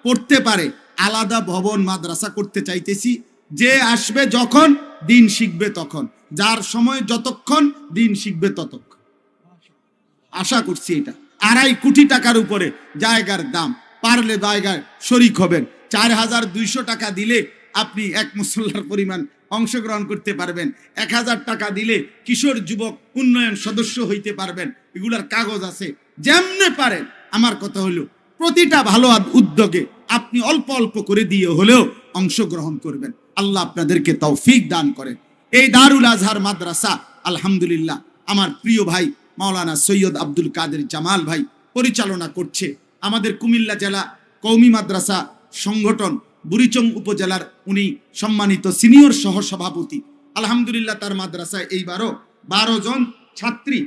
Speaker 1: পড়তে পারে। আলাদা ভবন মাদ্রাসা করতে চাইতেছি। যে আসবে যখন দিন শিখবে তখন, যার সময় যতক্ষণ দিন শিখবে ততক্ষণ। আশা করছি এটা 2.5 কোটি টাকার উপরে জায়গার দাম। পারলে জায়গায় শরিক হবেন। 4200 টাকা দিলে আপনি এক মুসল্লার পরিমাণ অংশগ্রহণ করতে পারবেন। 1000 টাকা দিলে কিশোর যুবক উন্নয়ন সদস্য হইতে পারবেন। এগুলার কাগজ আছে। যেমনে পারেন, আমার কথা হলো প্রতিটা ভালো উদ্যোগে আপনি অল্প অল্প করে দিয়ে হলেও অংশগ্রহণ করবেন। আল্লাহ আপনাদেরকে তৌফিক দান করেন। এই দারুল আজহার মাদ্রাসা আলহামদুলিল্লাহ আমার প্রিয় ভাই মাওলানা সৈয়দ আব্দুল কাদের জামাল ভাই পরিচালনা করছে। আমাদের কুমিল্লা জেলা কওমি মাদ্রাসা সংগঠন বুড়িচং উপজেলার উনি সম্মানিত সিনিয়র সহসভাপতি। আলহামদুলিল্লাহ তার মাদ্রাসায় এইবারও 12 জন ছাত্রী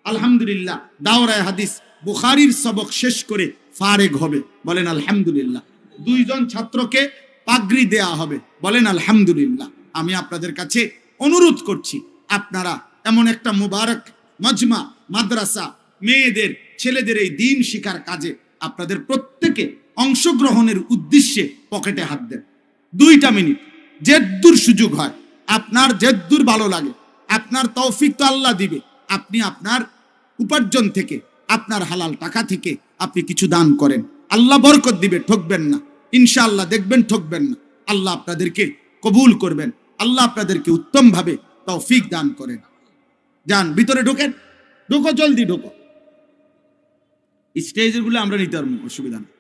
Speaker 1: আলহামদুলিল্লাহ দাওরায়ে হাদিস বুখারীর সবক শেষ করে ফারেগ হবে, বলেন আলহামদুলিল্লাহ। 2 জন ছাত্রকে পাগড়ি দেয়া হবে, বলেন আলহামদুলিল্লাহ। আমি আপনাদের কাছে অনুরোধ করছি, আপনারা এমন একটা মুবারক মজমা মাদ্রাসা, মেয়েদের ছেলেদের এই দিন শিক্ষার কাজে আপনাদের প্রত্যেকে অংশগ্রহণের উদ্দেশ্যে পকেটে হাত দেন। 2টা মিনিট, যেদ্দুর সুযোগ হয়, আপনার যেদ্দুর ভালো লাগে, আপনার তৌফিক তো আল্লাহ দিবে। আপনি আপনার উপার্জন থেকে, আপনার হালাল টাকা থেকে আপনি কিছু দান করেন, আল্লাহ বরকত দিবে, ঠকবেন না ইনশাআল্লাহ। দেখবেন ঠকবেন না, আল্লাহ আপনাদেরকে কবুল করবেন, আল্লাহ আপনাদেরকে উত্তম ভাবে তৌফিক দান করেন। যান ভিতরে ঢোকেন, ঢোকো, জলদি ঢোকো। স্টেজের গুলো আমরা নিতে পারবো, অসুবিধা নেই।